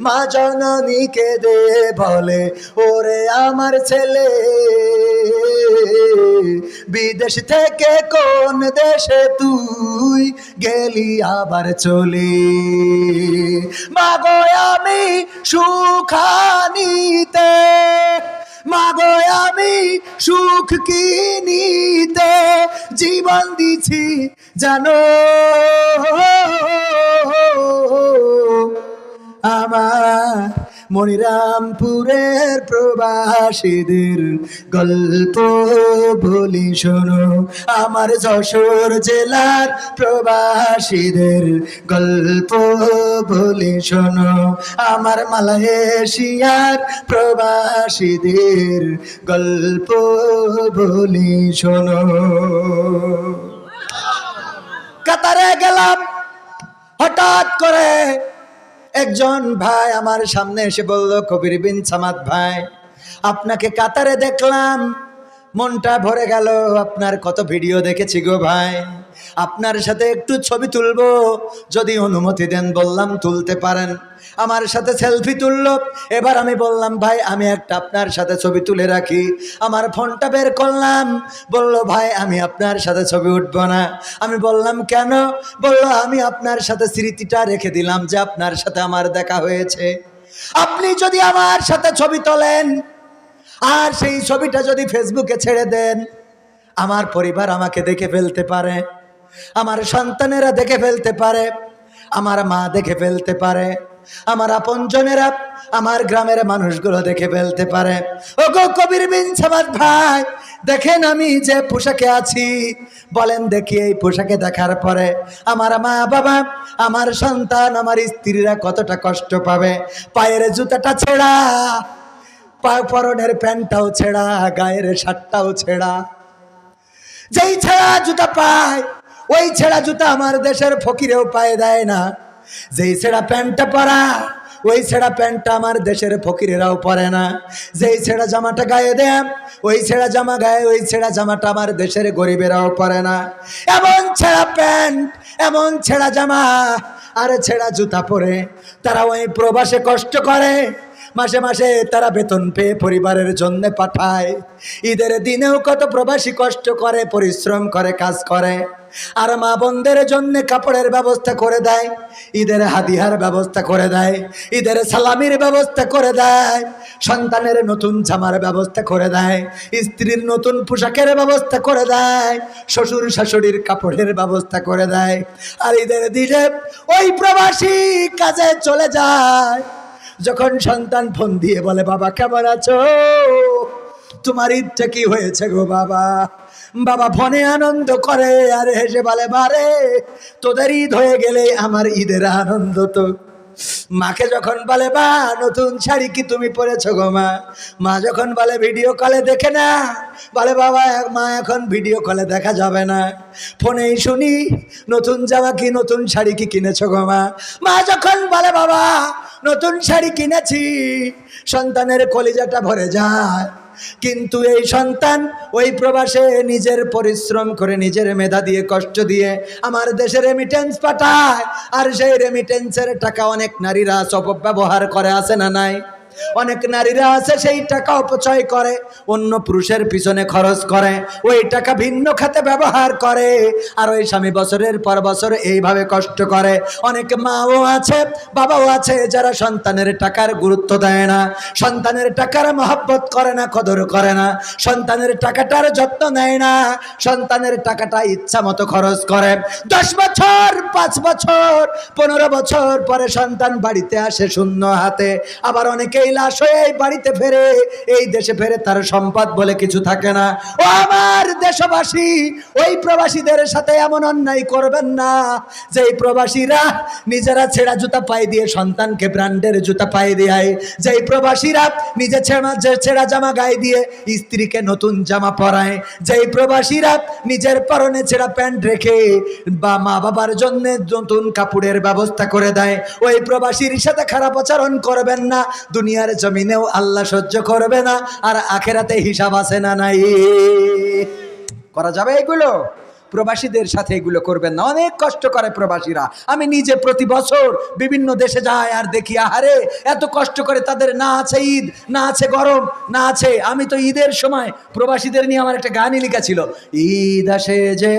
মা জননীকে দে বলে ওরে আমার ছেলে, বিদেশ থেকে কোন দেশে তুই গেলি আবার চলে। মাগো আমি সুখানিতে, মাগো আমি সুখ কিনিতে জীবন দিছি জানো, আমার মনিরামপুরের প্রবাসীদের গল্প বলি শোনো, আমার যশোর জেলার প্রবাসীদের গল্প বলি শোনো, আমার মালয়েশিয়ার প্রবাসীদের গল্প বলি শোনো। কাতারে গেলাম, হঠাৎ করে একজন ভাই আমার সামনে এসে বলল, কবির বিন সামাদ ভাই, আপনাকে কাতারে দেখলাম, মনটা ভরে গেল, আপনার কত ভিডিও দেখেছি গো ভাই, আপনার সাথে একটু ছবি তুলবো, যদি অনুমতি দেন। বললাম তুলতে পারেন। আমার সাথে সেলফি তুললো। এবার আমি বললাম ভাই আমি একটা আপনার সাথে ছবি তুলে রাখি। আমার ফোনটা বের করলাম, বলল ভাই আমি আপনার সাথে ছবি উঠবো না। আমি বললাম কেন? বলল আমি আপনার সাথে স্মৃতিটা রেখে দিলাম যে আপনার সাথে আমার দেখা হয়েছে, আপনি যদি আমার সাথে ছবি তোলেন আর সেই ছবিটা যদি ফেসবুকে ছেড়ে দেন, আমার পরিবার আমাকে দেখে ফেলতে পারে, আমার সন্তানেরা দেখে ফেলতে পারে, আমার মা দেখে ফেলতে পারে, আমার আপনজনেরা, আমার গ্রামের মানুষগুলো দেখে ফেলতে পারে। ও গো কবির বিন সামাদ ভাই, দেখেন আমি যে পোশাকে আছি, বলেন দেখি এই পোশাকে দেখার পরে আমার মা বাবা, আমার সন্তান, আমার স্ত্রীরা কতটা কষ্ট পাবে। পায়ের জুতাটা ছেঁড়া, পরনের প্যান্টটাও ছেঁড়া, গায়ের শার্টটাও ছেঁড়া। যেই ছেঁড়া জুতা পায়, ওই ছেঁড়া জুতা আমার দেশের ফকিরেও পায়ে দেয় না। যেই ছেঁড়া প্যান্টটা পরা, ওই ছেঁড়া প্যান্টটা আমার দেশের ফকিরেরাও পরে না। যেই ছেঁড়া জামাটা গায়ে দেয়, ওই ছেঁড়া জামা গায়ে, ওই ছেঁড়া জামাটা আমার দেশের গরিবেরাও পরে না। এমন ছেঁড়া প্যান্ট, এমন ছেঁড়া জামা আর ছেঁড়া জুতা পরে তারা ওই প্রবাসে কষ্ট করে, মাসে মাসে তারা বেতন পেয়ে পরিবারের জন্য পাঠায়। ঈদের দিনেও কত প্রবাসী কষ্ট করে, পরিশ্রম করে, কাজ করে, আর মা বোনদের জন্য কাপড়ের ব্যবস্থা করে দেয়, ঈদের হাদিয়ার ব্যবস্থা করে দেয়, ঈদের সালামির ব্যবস্থা করে দেয়, সন্তানের নতুন জামার ব্যবস্থা করে দেয়, স্ত্রীর নতুন পোশাকের ব্যবস্থা করে দেয়, শ্বশুর শাশুড়ির কাপড়ের ব্যবস্থা করে দেয়। আর ঈদের দিনে ওই প্রবাসী কাজে চলে যায়। যখন সন্তান ফোন দিয়ে বলে বাবা কেমন আছো, তোমার ঈদটা কি হয়েছে গো বাবা, বাবা ফোনে আনন্দ করে আর হেসে বলে বারে তোদের ঈদ হয়ে গেলে আমার ঈদের আনন্দ। তো মাকে যখন বলে বা নতুন শাড়ি কি তুমি পরেছো গো মা, মা যখন বলে ভিডিও কলে দেখে না, বলে বাবা মা এখন ভিডিও কলে দেখা যাবে না, ফোনেই শুনি নতুন জামা কি নতুন শাড়ি কি কিনেছো গো মা, মা যখন বলে বাবা নতুন শাড়ি কিনেছি, সন্তানের কলিজাটা ভরে যায়। কিন্তু এই সন্তান ওই প্রবাসে নিজের পরিশ্রম করে, নিজের মেধা দিয়ে, কষ্ট দিয়ে আমার দেশে রেমিটেন্স পাঠায়, আর সেই রেমিটেন্সের টাকা অনেক নারীরা অপব্যবহার করে, আছে না নাই? অনেক নারীরা আছে সেই টাকা অপচয় করে, অন্য পুরুষের পিছনে খরচ করে, ওই টাকা ভিন্ন খাতে ব্যবহার করে, আর ওই স্বামী বছরের পর বছর এইভাবে কষ্ট করে। অনেক মাও আছে, বাবাও আছে যারা সন্তানের টাকার গুরুত্ব দেয় না, সন্তানের টাকার মহব্বত করে না, কদর করে না, সন্তানের টাকাটার যত্ন নেয় না, সন্তানের টাকাটা ইচ্ছা মতো খরচ করে। 10 বছর, 5 বছর, 15 বছর পরে সন্তান বাড়িতে আসে শূন্য হাতে, আবার অনেকেই লাশ হয়ে এই বাড়িতে ফেরে, এই দেশে ফেরে, তার সম্পদ বলে কিছু থাকে না। ও আমার দেশবাসী, ওই প্রবাসীদের সাথে এমন অন্যায় করবেন না যে এই প্রবাসীরা নিজেরা ছেঁড়া জুতা পায়ে দিয়ে সন্তানকে ব্র্যান্ডের জুতা পায়ে দেয়, যে প্রবাসীরা নিজে ছেঁড়া জামা গায়ে দিয়ে স্ত্রীকে নতুন জামা পরায়, যে প্রবাসীরা নিজের পরনে ছেঁড়া প্যান্ট রেখে বা মা বাবার জন্য নতুন কাপড়ের ব্যবস্থা করে দেয়, ওই প্রবাসীর সাথে খারাপ আচরণ করবেন না। দুনিয়া দুনিয়ার জমিনেও আল্লাহ সহ্য করবে না, আর আখেরাতে হিসাব আছে না নাই? করা যাবে এগুলো? প্রবাসীদের সাথে এগুলো করবেন না, অনেক কষ্ট করে প্রবাসীরা। আমি নিজে প্রতি বছর বিভিন্ন দেশে যাই আর দেখি, আহারে এত কষ্ট করে তাদের, না আছে ঈদ, না আছে গরম, না আছে। আমি তো ঈদের সময় প্রবাসীদের নিয়ে আমার একটা গানই লেখা ছিল, ঈদ আসে যে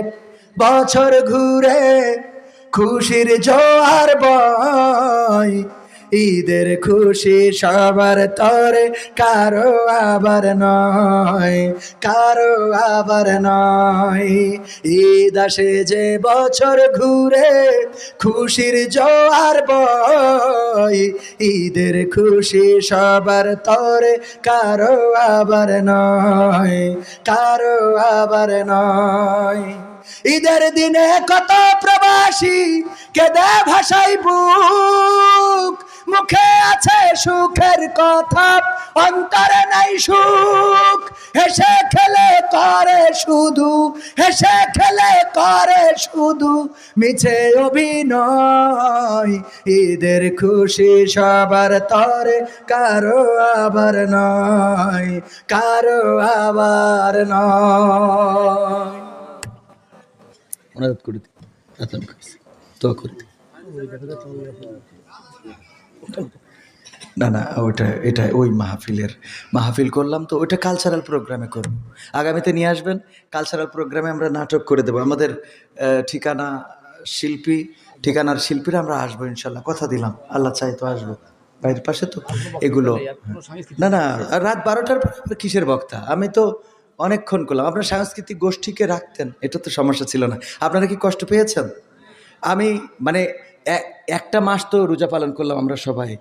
বছর ঘুরে খুশির জোয়ার বয়, ঈদের খুশি সবার তরে, কারো আবার নয়, কারো আবার নয়। ঈদ আসে যে বছর ঘুরে খুশির জোয়ার বয়, ঈদের খুশি সবার তরে, কারো আবার নয়, কারো আবার নয়। ঈদের দিনে কত প্রবাসী কেঁদে ভাষাই বুক, মুখে আছে সুখের কথা, অন্তরে নাই সুখ। হেসে খেলে করে শুধু, হেসে খেলে করে শুধু মিছে অভিনয়। ঈদের খুশি সবার তরে, কারো আবার নয়, কারো আবার নয়। অনুরোধ করি তো করি না না, ওটা এটা ওই মাহফিল করলাম তো, ওটা কালচারাল প্রোগ্রামে করব। আগামীতে নিয়ে আসবেন, কালচারাল প্রোগ্রামে আমরা নাটক করে দেবো। আমাদের ঠিকানার শিল্পীরা আমরা আসবো ইনশাল্লাহ, কথা দিলাম, আল্লাহ চাই তো আসবো। বাইরের পাশে তো এগুলো না না, রাত 12টার পর কিসের বক্তা? আমি তো অনেকক্ষণ করলাম। আপনার সাংস্কৃতিক গোষ্ঠীকে রাখতেন, এটা তো সমস্যা ছিল না। আপনারা কি কষ্ট পেয়েছেন? আমি মানে একটা মাস তো রোজা পালন করলাম আমরা সবাই,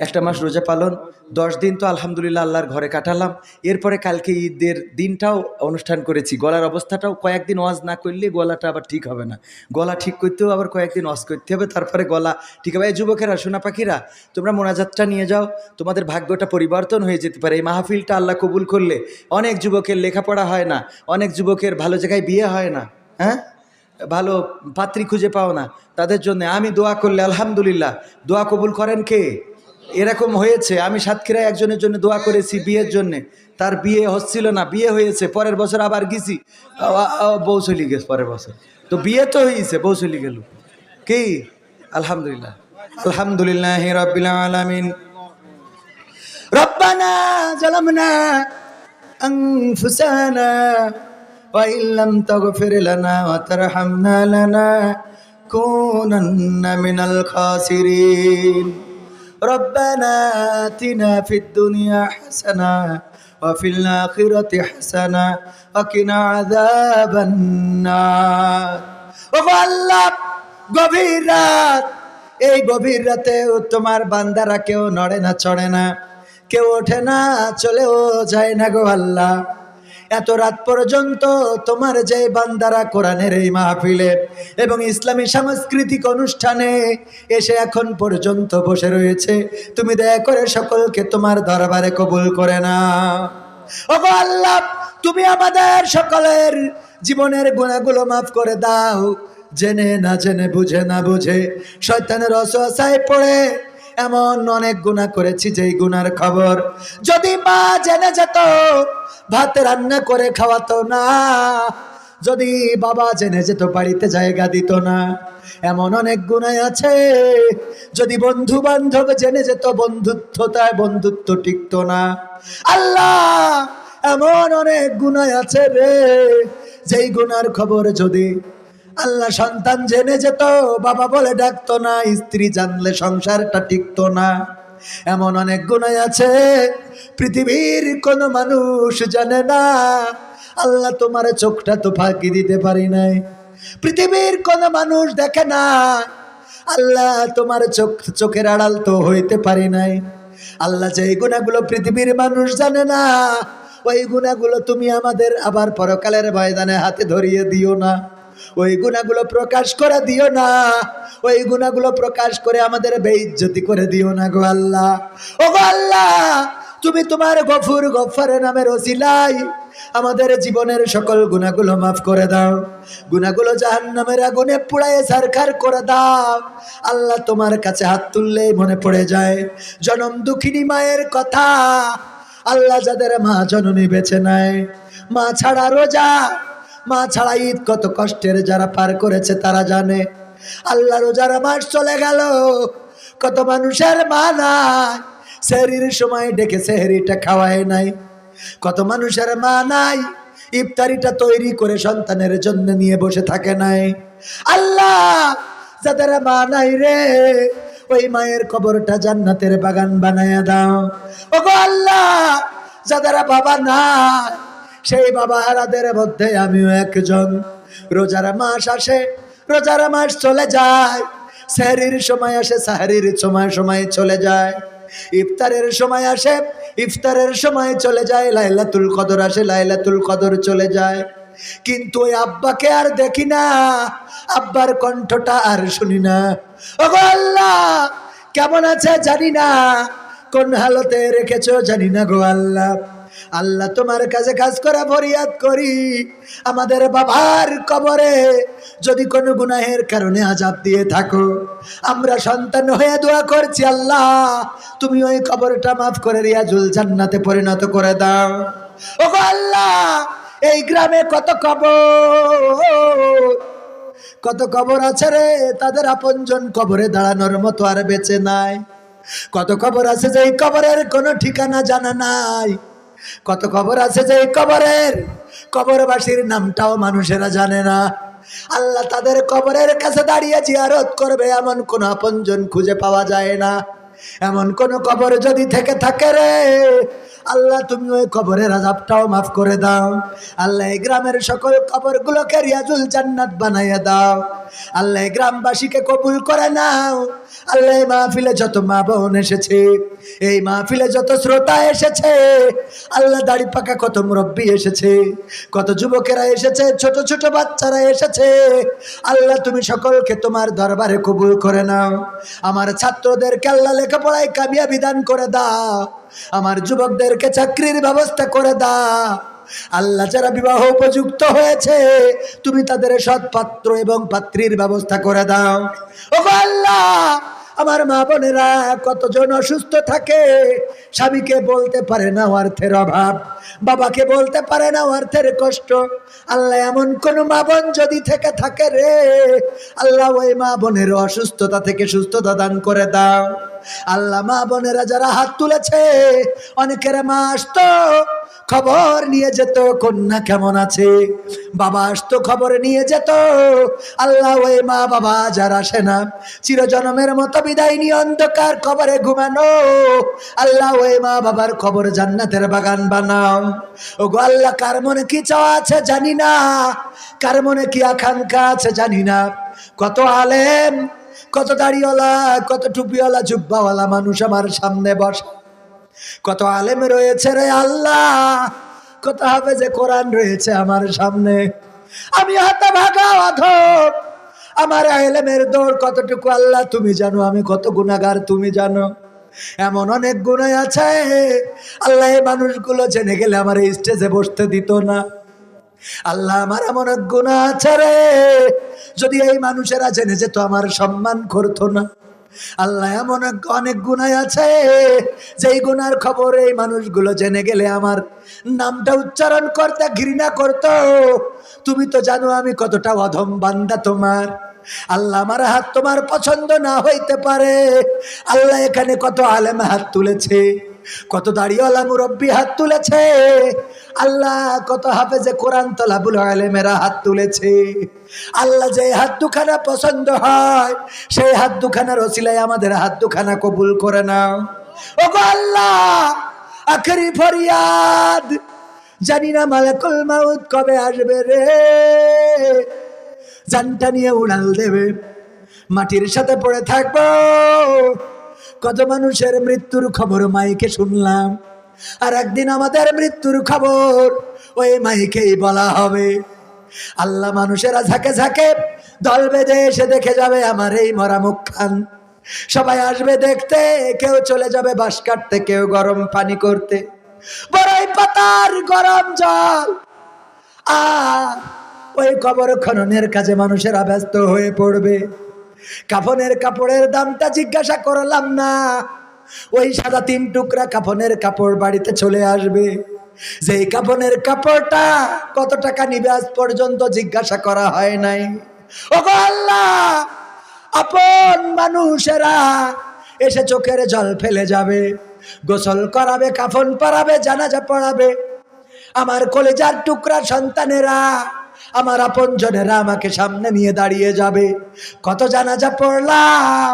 একটা মাস রোজা পালন, 10 দিন তো আলহামদুলিল্লাহ আল্লাহর ঘরে কাটালাম। এরপরে কালকে ঈদের দিনটাও অনুষ্ঠান করেছি। গলার অবস্থাটাও, কয়েকদিন ওয়াজ না করলে গলাটা আবার ঠিক হবে না, গলা ঠিক করতেও আবার কয়েকদিন ওয়াজ করতে হবে, তারপরে গলা ঠিক হবে। এই যুবকেরা, সোনা পাখিরা, তোমরা মোনাজাতটা নিয়ে যাও, তোমাদের ভাগ্যটা পরিবর্তন হয়ে যেতে পারে। এই মাহফিলটা আল্লাহ কবুল করলে অনেক যুবকের লেখাপড়া হয় না, অনেক যুবকের ভালো জায়গায় বিয়ে হয় না, হ্যাঁ, ভালো পাত্রী খুঁজে পাও না, তাদের জন্য আমি দোয়া করলে আলহামদুলিল্লাহ দোয়া কবুল করেন কে? এরকম হয়েছে। আমি সাতক্ষীরায় একজনের জন্য দোয়া করেছি বিয়ের জন্য, তার বিয়ে হচ্ছিল না, বিয়ে হয়েছে, পরের বছর আবার গেছি, বউ চলে গেছে পরের বছর, তো বিয়ে তো হয়েছে, বউ চলে গেল। কি আলহামদুলিল্লাহ, আলহামদুলিল্লাহ রাব্বিল আলামিন। রব্বানা জালামনা আনফুসানা وإن لم تغفر لنا وترحمنا لنكونن من الخاسرين ربنا آتنا في الدنيا حسنة وفي الآخرة حسنة وقنا عذاب النار আল্লাহ, গভীর রাত, এই গভীর রাতে তোমার বান্দারা কেউ নড়ে না, চড়ে না, কেউ ওঠে না, চলেও যায় না গো আল্লাহ। এত রাত পর্যন্ত তোমার যে বান্দারা কোরআনের এই মাহফিলে এবং ইসলামী সাংস্কৃতিক অনুষ্ঠানে এসে এখন পর্যন্ত বসে রয়েছে, তুমি দয়া করে সকলকে তোমার দরবারে কবুল করে নাও। ওগো আল্লাহ, তুমি আমাদের সকলের জীবনের গুনাহগুলো মাফ করে দাও। জেনে না জেনে, বুঝে না বুঝে, শয়তানের ওয়াসওয়াসায় পড়ে এমন অনেক গুনাহ করেছি যেই গুনার খবর যদি মা জেনে যেত ভাত রান্না করে খাওয়াতো না, যদি বাবা জেনে যেত বাড়িতে জায়গা দিত না। এমন অনেক গুনাহ আছে যদি বন্ধু বান্ধব জেনে যেত বন্ধুত্বতায় বন্ধুত্ব টিকতো না। আল্লাহ, এমন অনেক গুনাহ আছে রে, যেই গুনার খবর যদি আল্লাহ সন্তান জেনে যেত বাবা বলে ডাকতো না, স্ত্রী জানলে সংসারটা টিকতো না। এমন অনেক গুনাহ আছে পৃথিবীর কোন মানুষ জানে না। আল্লাহ, তোমার চোখটা তো ফাঁকি দিতে পারি নাই, পৃথিবীর কোন মানুষ দেখে না। আল্লাহ, তোমার চোখের আড়াল তো হইতে পারি নাই। আল্লাহ, যে গুনাহগুলো পৃথিবীর মানুষ জানে না, ওই গুনাহগুলো তুমি আমাদের আবার পরকালের ময়দানে হাতে ধরিয়ে দিও না। ওই গুনাহগুলো প্রকাশ করে দিও না, ওই গুনাহগুলো প্রকাশ করে আমাদের বেইজ্জতি করে দিও না গো আল্লাহ। ও গো আল্লাহ, তুমি তোমার গফুর গফফার নামের ওসিলায় আমাদের জীবনের সকল গুনাহগুলো মাফ করে দাও, গুনাহগুলো জাহান্নামের আগুনে পুড়ায় ছারখার করে দাও। আল্লাহ তোমার কাছে হাত তুললেই মনে পড়ে যায় জনম দুঃখিনী মায়ের কথা। আল্লাহ যাদের মা জননী বেঁচে নাই, মা ছাড়া রোজা, মা ছাড়া ঈদ কত কষ্টের যারা পার করেছে তারা জানে। আল্লাহ রোজার মাস চলে গেল, কত মানুষের মা নাই, সেহরির সময় ডেকে সেহরিটা খাওয়ায় নাই। কত মানুষের মা নাই, ইফতারিটা তৈরি করে সন্তানের জন্য নিয়ে বসে থাকে নাই। আল্লাহ যাদের মা নাই রে, ওই মায়ের কবরটা জান্নাতের বাগান বানায়া দাও। ওগো আল্লাহ যাদের বাবা নাই, সেই বাবা হারাদের মধ্যে আমিও একজন। রোজার মাস আসে, রোজার মাস চলে যায়, সেহরির সময় আসে, সেহরির সময় চলে যায়, ইফতারের সময় আসে, ইফতারের সময় চলে যায়, লাইলাতুল কদর আসে, লাইলাতুল কদর চলে যায়। কিন্তু ওই আব্বাকে আর দেখি না, আব্বার কণ্ঠটা আর শুনি না। ওগো আল্লাহ কেমন আছে জানি না, কোন হালতে রেখেছো জানি না গো আল্লাহ। আল্লাহ তোমার কাছে কাজ করে ফরিয়াদ করি, আমাদের বাবার কবরে যদি কোনো গুনাহের কারণে আযাব দিয়ে থাকো, আমরা সন্তান হয়ে দোয়া করছি আল্লাহ তুমি ওই কবরটা মাফ করে রিয়াজুল জান্নাতে পরিণত করে দাও। ওগো আল্লাহ এই গ্রামে কত কবর আছে রে, তাদের আপনজন কবরে দাঁড়ানোর মতো আর বেঁচে নাই। কত কবর আছে যে কবরের কোনো ঠিকানা জানা নাই, কত কবর আছে যে কবরের কবরবাসীর নামটাও মানুষেরা জানে না। আল্লাহ তাদের কবরের কাছে দাঁড়িয়ে জিয়ারত করবে এমন কোন আপনজন খুঁজে পাওয়া যায় না। এমন কোন কবর যদি থেকে থাকে রে আল্লাহ তুমি ওই কবরের আযাবটাও মাফ করে দাও। আল্লাহ এই গ্রামের সকল কবরগুলোকে রিয়াজুল জান্নাত বানাইয়া দাও। আল্লাহ এই গ্রামবাসীকে কবুল করে নাও। আল্লাহ এই মাহফিলে যত মা বোন এসেছে, এই মাহফিলে যত শ্রোতা এসেছে, আল্লাহ দাড়ি পাকা কত মুরব্বী এসেছে, কত যুবকেরা এসেছে, ছোট ছোট বাচ্চারা এসেছে, আল্লাহ তুমি সকলকে তোমার দরবারে কবুল করে নাও। আমার ছাত্রদেরকে আল্লাহ লেখাপড়ায় কামিয়াবি দান করে দাও, আমার যুবকদেরকে চাকরির ব্যবস্থা করে দাও। আল্লাহ যারা বিবাহ উপযুক্ত হয়েছে তুমি তাদের সৎ পাত্র এবং পাত্রীর ব্যবস্থা করে দাও। ওগো আল্লাহ আমার মা বোনেরা কতজন অসুস্থ থাকে, স্বামীকে বলতে পারে না অর্থের অভাব, বাবাকে বলতে পারে না অর্থের কষ্ট। আল্লাহ এমন কোন মা বোন যদি থেকে থাকে রে আল্লাহ ওই মা বোনের অসুস্থতা থেকে সুস্থতা দান করে দাও। আল্লাহ মা বোনেরা যারা হাত তুলেছে, অনেকের মা আসতো খবর নিয়ে যেত কন্যা কেমন আছে, বাবা আসতো খবর নিয়ে যেত। আল্লাহ ওই মা বাবা যারা আসে না, চিরজন্মের মতো বিদায় নিয়ে অন্ধকার কবরে ঘুমানো, আল্লাহ ওই মা বাবার কবর জান্নাতের বাগান বানাও। ওগো আল্লাহ কার মনে কি চাওয়া আছে জানি না, কার মনে কি আকাঙ্ক্ষা আছে জানি না। কত আলেম, কত দাড়িওয়ালা, কত টুপিওয়ালা, জুব্বাওয়ালা মানুষ আমার সামনে বসে, কত আলেম রয়েছে রে আল্লাহ, কত হাফেজে কোরআন রয়েছে আমার সামনে। আমি হাতে ভাগা অধম, আমার ইলমের দৌড় কতটুকু আল্লাহ তুমি জানো, আমি কত গুনাহগার তুমি জানো। এমন অনেক গুনাহ আছে আল্লাহ এই মানুষগুলো জেনে গেলে আমার এই স্টেজে বসতে দিত না। আল্লাহ আমার এমন এক গুনাহ আছে রে, যদি এই মানুষেরা জেনে যেত আমার সম্মান করতো না। আল্লাহ এমন অনেক গুনাহ আছে যেই গুনার খবর এই মানুষগুলো জেনে গেলে আমার নামটা উচ্চারণ করতে ঘৃণা করত। তুমি তো জানো আমি কতটা অধম বান্দা তোমার। আল্লাহ আমার হাত তোমার পছন্দ না হইতে পারে। আল্লাহ এখানে কত আলেম হাত তুলেছে, কত দাড়িওয়ালা মুরব্বী হাত তুলেছে, আল্লাহ কত হাফেজে কোরআন তলাবুল আলেমেরা হাত তুলেছে। আল্লাহ যে হাত দুখানা পছন্দ হয় সেই হাত দুখানার ওসিলায় আমাদের হাত দুখানা কবুল করে নাও। ওগো আল্লাহ আখেরি ফরিয়াদ, জানি না মালাকুল মাউত কবে আসবে রে, জানটা নিয়ে উড়াল দেবে, মাটির সাথে পড়ে থাকবো। কত মানুষের মৃত্যুর খবর মাইকে শুনলাম, আর একদিন আমাদের মৃত্যুর খবর ওই মাইকেই বলা হবে। আল্লাহ মানুষেরা ঝাঁকে ঝাঁকে দল বেঁধে এসে দেখে যাবে আমার এই মরা মুখখান। সবাই আসবে দেখতে, কেউ চলে যাবে বাঁশ কাটতে, কেউ গরম পানি করতে, বড়ই পাতার গরম জল। আর ওই কবর খননের কাজে মানুষেরা ব্যস্ত হয়ে পড়বে। কাফনের কাপড়ের দামটা জিজ্ঞাসা করলাম না, ওই সাদা 3 টুকরা কাফনের কাপড় বাড়িতে চলে আসবে। যেই কাফনের কাপড়টা কত টাকা নিবে আজ পর্যন্ত জিজ্ঞাসা করা হয় নাই। ওগো আল্লাহ, আপন মানুষেরা এসে চোখের জল ফেলে যাবে, গোসল করাবে, কাফন পরাবে, জানাজা পড়াবে। আমার কলেজার টুকরা সন্তানেরা, আমার আপনজনেরা আমাকে সামনে নিয়ে দাঁড়িয়ে যাবে। কত জানাজা পড়লাম,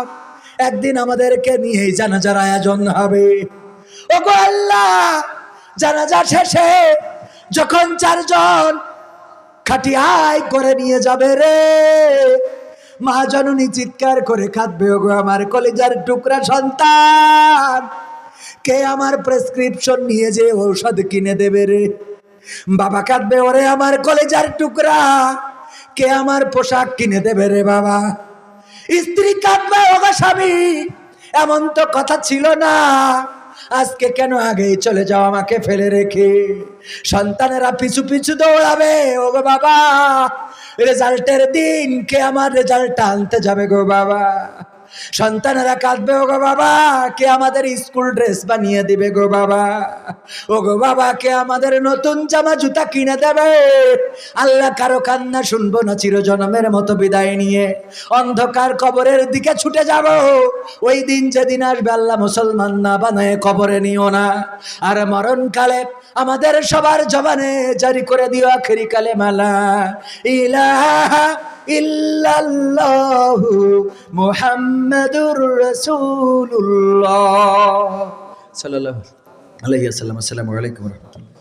একদিন আমাদেরকে নিয়েই জানাজার আয়োজন হবে। ওগো আল্লাহ, জানাজা শেষে যখন 4 জন খাটিয়ায় করে নিয়ে যাবে রে, মা জননী চিৎকার করে কাঁদবে, ওগো আমার কলেজার টুকরা সন্তান, কে আমার প্রেসক্রিপশন নিয়ে যে ঔষধ কিনে দেবে রে। বাবা কাঁদবে, ওরে আমার কলেজার টুকরা, কে আমার পোশাক কিনে দেবে রে বাবা। স্ত্রী কাঁদবে, ওগো স্বামী, এমন তো কথা ছিল না, আজকে কেন আগেই চলে যাও আমাকে ফেলে রেখে। সন্তানেরা পিছু পিছু দৌড়াবে, ওগো বাবা, রেজাল্টের দিন কে আমার রেজাল্ট আনতে যাবে গো বাবা। সন্তানেরা কাঁদবে, ওগো বাবা, কে আমাদের স্কুল ড্রেস বানিয়ে দিবে গো বাবা। ওগো বাবা, কে আমাদের নতুন জামা জুতা কিনে দেবে। আল্লাহ, কারো কান্না শুনবো না, চিরজনমের মতো বিদায় নিয়ে অন্ধকার কবরের দিকে ছুটে যাব। ওই দিন যেদিন আসবে আল্লাহ মুসলমান না বানায় কবরে নিও না। আর মরণকালে আমাদের সবার জবানে জারি করে দিও আখেরি কালেমা লা ইলাহা ইল্লাল্লাহু মুহাম্মাদুর রাসূলুল্লাহ সাল্লাল্লাহু আলাইহি ওয়াসাল্লাম। আসসালামু আলাইকুম ওয়া রাহমাতুল্লাহ।